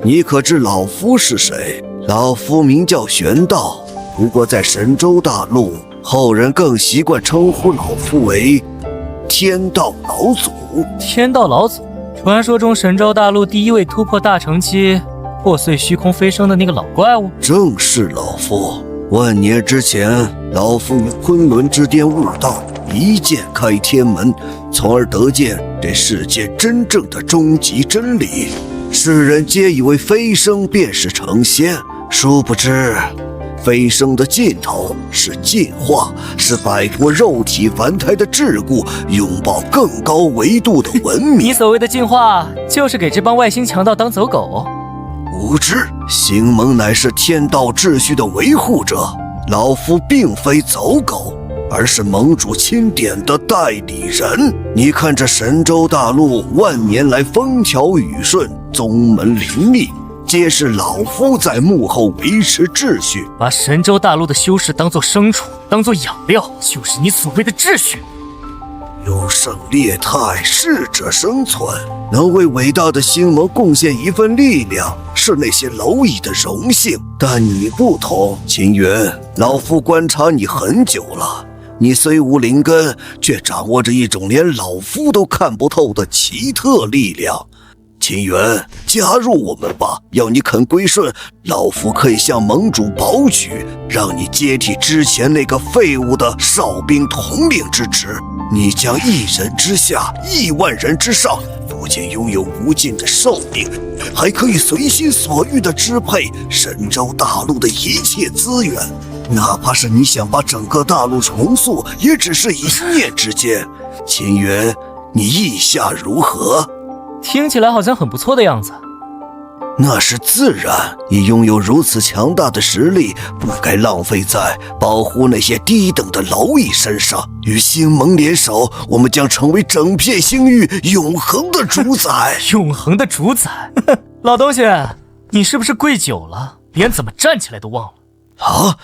你可知老夫是谁？老夫名叫玄道，不过在神州大陆，后人更习惯称呼老夫为天道老祖。天道老祖，传说中神州大陆第一位突破大乘期、破碎虚空飞升的那个老怪物？正是老夫。万年之前，老夫于昆仑之巅悟道，一剑开天门，从而得见这世界真正的终极真理。世人皆以为飞升便是成仙，殊不知飞升的尽头是进化，是摆脱肉体凡胎的桎梏，拥抱更高维度的文明。你所谓的进化，就是给这帮外星强盗当走狗？无知，星盟乃是天道秩序的维护者，老夫并非走狗，而是盟主钦点的代理人。你看这神州大陆万年来风调雨顺，宗门林立，皆是老夫在幕后维持秩序。把神州大陆的修士当作牲畜，当作养料，就是你所谓的秩序。优胜劣汰，适者生存。能为伟大的星盟贡献一份力量，是那些蝼蚁的荣幸。但你不同，秦云，老夫观察你很久了，你虽无灵根，却掌握着一种连老夫都看不透的奇特力量。秦云，加入我们吧！要你肯归顺，老夫可以向盟主保举，让你接替之前那个废物的哨兵统领之职。你将一人之下，10000人之上，不仅拥有无尽的寿命，还可以随心所欲地支配神州大陆的一切资源。哪怕是你想把整个大陆重塑，也只是一念之间。秦云，你意下如何？听起来好像很不错的样子。那是自然，你拥有如此强大的实力，不该浪费在保护那些低等的蝼蚁身上。与星盟联手，我们将成为整片星域永恒的主宰。永恒的主宰？老东西，你是不是跪久了，连怎么站起来都忘了？啊？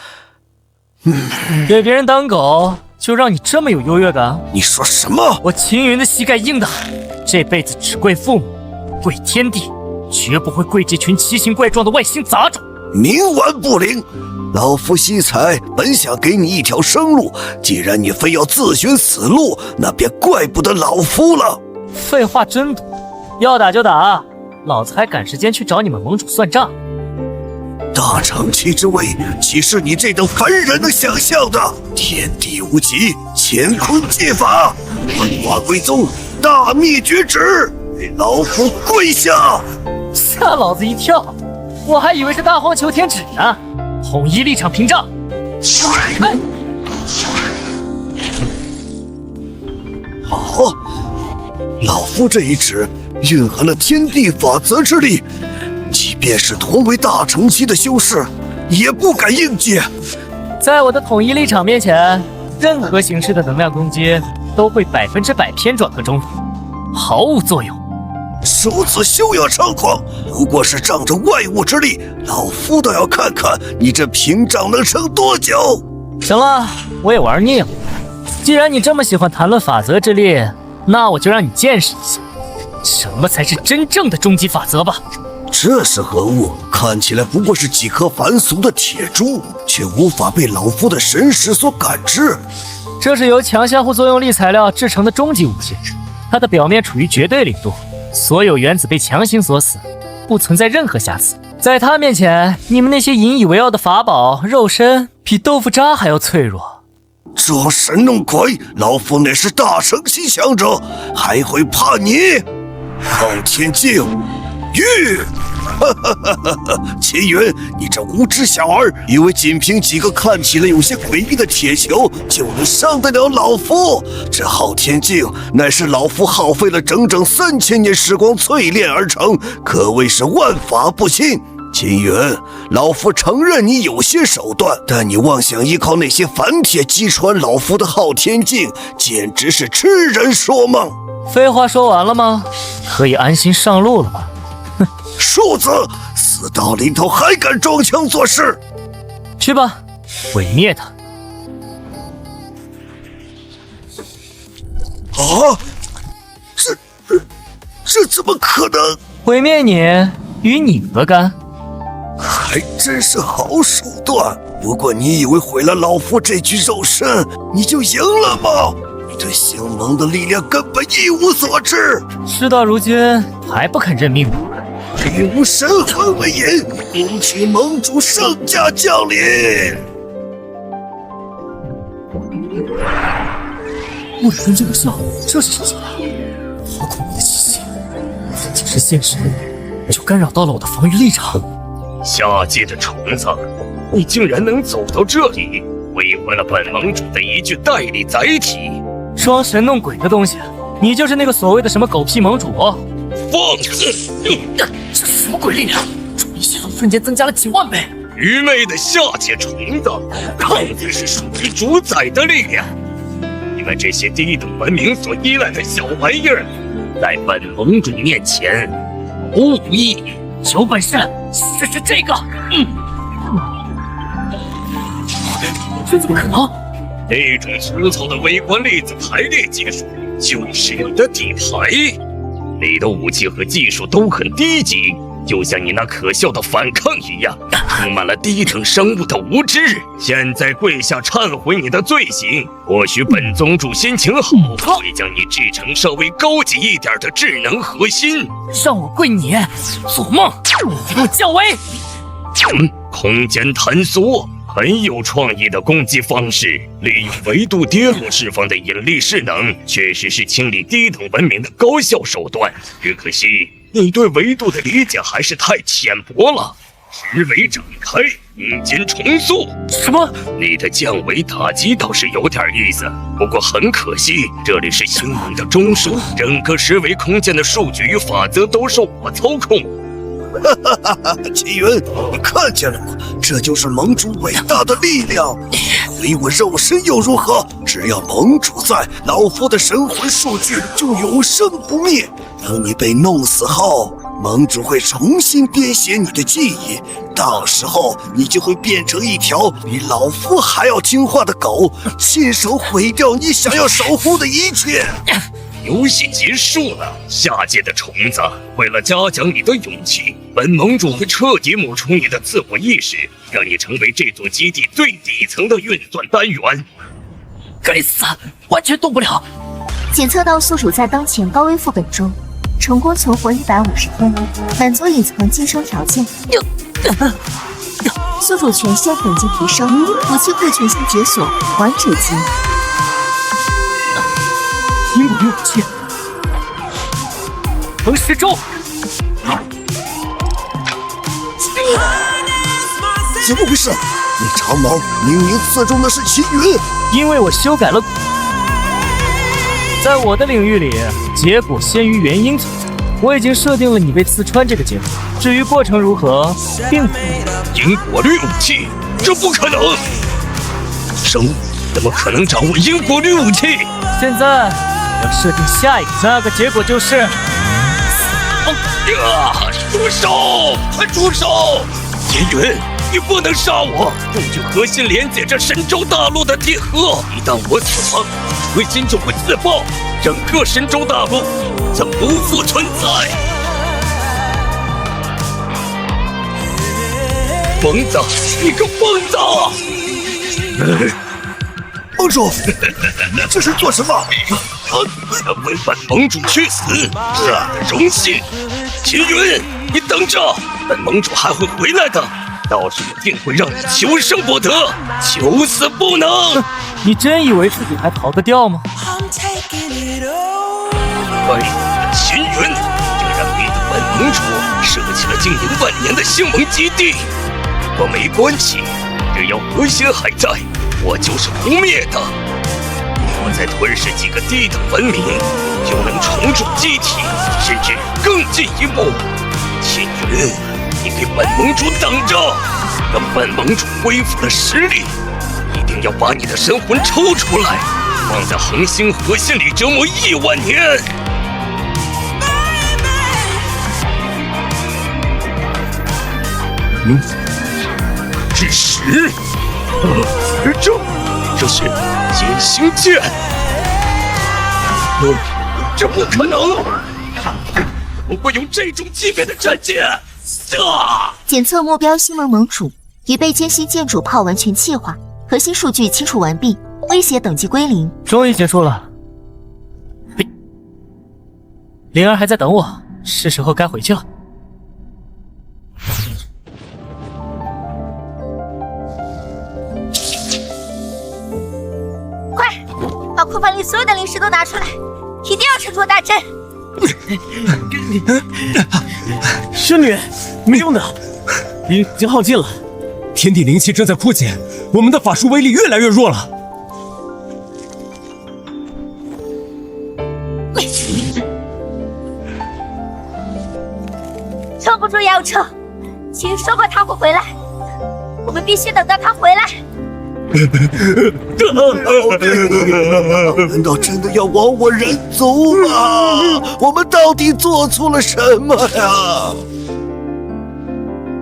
给别人当狗，就让你这么有优越感？你说什么？我秦云的膝盖硬得很，这辈子只跪父母，跪天地，绝不会跪这群奇形怪状的外星杂种。冥顽不灵！老夫惜才本想给你一条生路，既然你非要自寻死路，那便怪不得老夫了。废话真多，要打就打，老子还赶时间去找你们盟主算账。大乘期之位，岂是你这等凡人能想象的？天地无极，乾坤借法，万法归宗，大灭绝止！给老夫跪下！吓老子一跳，我还以为是大荒求天旨呢。统一立场屏障。好，老夫这一旨蕴含了天地法则之力，即便是同为大乘期的修士，也不敢应接。在我的统一立场面前，任何形式的能量攻击都会100%偏转和中途，毫无作用。如此休养猖狂，不过是仗着外物之力，老夫倒要看看你这屏障能撑多久。行了，我也玩腻了。既然你这么喜欢谈论法则之力，那我就让你见识一下，什么才是真正的终极法则吧。这是何物？看起来不过是几颗凡俗的铁珠，却无法被老夫的神识所感知。这是由强相互作用力材料制成的终极武器，它的表面处于绝对零度，所有原子被强行锁死，不存在任何瑕疵。在它面前，你们那些引以为傲的法宝肉身比豆腐渣还要脆弱。装神弄鬼，老夫乃是大乘期强者，还会怕你？昊天镜，玉！哈哈哈哈哈！秦云，你这无知小儿，以为仅凭几个看起来有些诡异的铁球就能伤得了老夫？这昊天镜乃是老夫耗费了整整3000年时光淬炼而成，可谓是万法不侵。秦云，老夫承认你有些手段，但你妄想依靠那些凡铁击穿老夫的昊天镜，简直是痴人说梦。废话说完了吗？可以安心上路了吧？庶子，死到临头还敢装腔作势！去吧，毁灭他！啊，这怎么可能？毁灭你与你何干？还真是好手段。不过你以为毁了老夫这具肉身，你就赢了吗？你对星盟的力量根本一无所知。事到如今还不肯认命吗？用神魂为引，迎娶盟主圣驾降临。不能这么笑，这是什么？好恐怖的气息！仅仅是现实，就干扰到了我的防御力场。下界的虫子，你竟然能走到这里，毁坏了本盟主的一具代理载体！装神弄鬼的东西，你就是那个所谓的什么狗屁盟主？放肆！这是什么鬼力量？注意系数瞬间增加了几万倍！愚昧的下界虫子，看才是属于主宰的力量。你们这些低等文明所依赖的小玩意儿，在本盟主面前无意义。有本事试试这个！这怎么可能？这种粗糙的微观粒子排列技术就是你的底牌。你的武器和技术都很低级，就像你那可笑的反抗一样，充满了低等生物的无知。现在跪下忏悔你的罪行，或许本宗主心情好，会将你制成稍微高级一点的智能核心。让我跪你，做梦！给我降维！空间坍缩。很有创意的攻击方式，利用维度跌落释放的引力势能，确实是清理低等文明的高效手段。只可惜你对维度的理解还是太浅薄了。十维展开，阴间重塑。什么？你的降维打击倒是有点意思，不过很可惜，这里是星盟的中枢，整个十维空间的数据与法则都受我操控。哈哈哈哈！秦云，你看见了吗？这就是盟主伟大的力量。毁我肉身又如何？只要盟主在，老夫的神魂数据就永生不灭。等你被弄死后，盟主会重新编写你的记忆，到时候你就会变成一条比老夫还要听话的狗，亲手毁掉你想要守护的一切。游戏结束了，下界的虫子，为了嘉奖你的勇气，本盟主会彻底抹除你的自我意识，让你成为这座基地最底层的运算单元。该死，完全动不了！检测到宿主在当前高危副本中，成功存活150天，满足隐藏晋升条件。宿主权限等级提升，武器库全新解锁，王者级。阴谷武器，横时钟。怎么回事？你长矛明明刺中的是秦云。因为我修改了，在我的领域里，结果先于原因存在。我已经设定了你被刺穿这个结果，至于过程如何，并不因果律武器，这不可能！生物怎么可能掌握因果律武器？现在要设定下一个，那个结果就是住手！住手！秦云，你不能杀我！这具核心连接着神州大陆的铁盒，一旦我死亡，核心就会自爆，整个神州大陆将不复存在。疯子，你个疯子！盟主，这是做什么？为本盟主去死，是荣幸。秦云，你等着，本盟主还会回来的，到时一定会让你求生不得，求死不能。你真以为自己还逃得掉吗？该死的秦云，竟然逼得本盟主经营万年的星盟基地。不过没关系，只要核心还在，我就是不灭的。我再吞噬几个低等文明，就能重铸机体，甚至更进一步。秦云，你给本盟主等着！等本盟主恢复了实力，一定要把你的神魂抽出来，放在恒星核心里折磨10000年。是实，这是歼星剑。这不可能！不会用这种级别的战舰！检测目标星盟盟主已被歼星剑主炮完全气化，核心数据清除完毕，威胁等级归零。终于结束了。嘿，灵儿还在等我，是时候该回去了。快，把库房里所有的灵石都拿出来，一定要乘坐大阵。师女，没用的，灵已经耗尽了，天地灵气正在枯竭，我们的法术威力越来越弱了。撑不住也要撑，秦云说过他会回来，我们必须等到他回来。难道真的要亡我人族吗？我们到底做错了什么呀？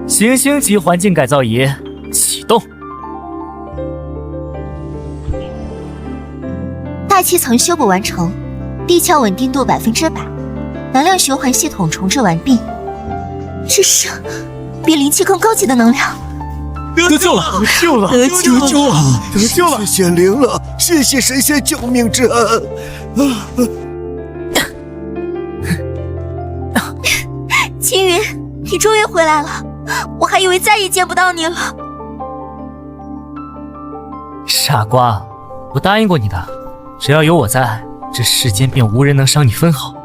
行星级环境改造仪启动。大气层修补完成，地壳稳定度100%，能量循环系统重置完毕。这是比灵气更高级的能量。得救了！得救了！得救了！得救了！谢谢灵了，谢谢神仙救命之恩。秦云，你终于回来了，我还以为再也见不到你了。傻瓜，我答应过你的，只要有我在，这世间便无人能伤你分毫。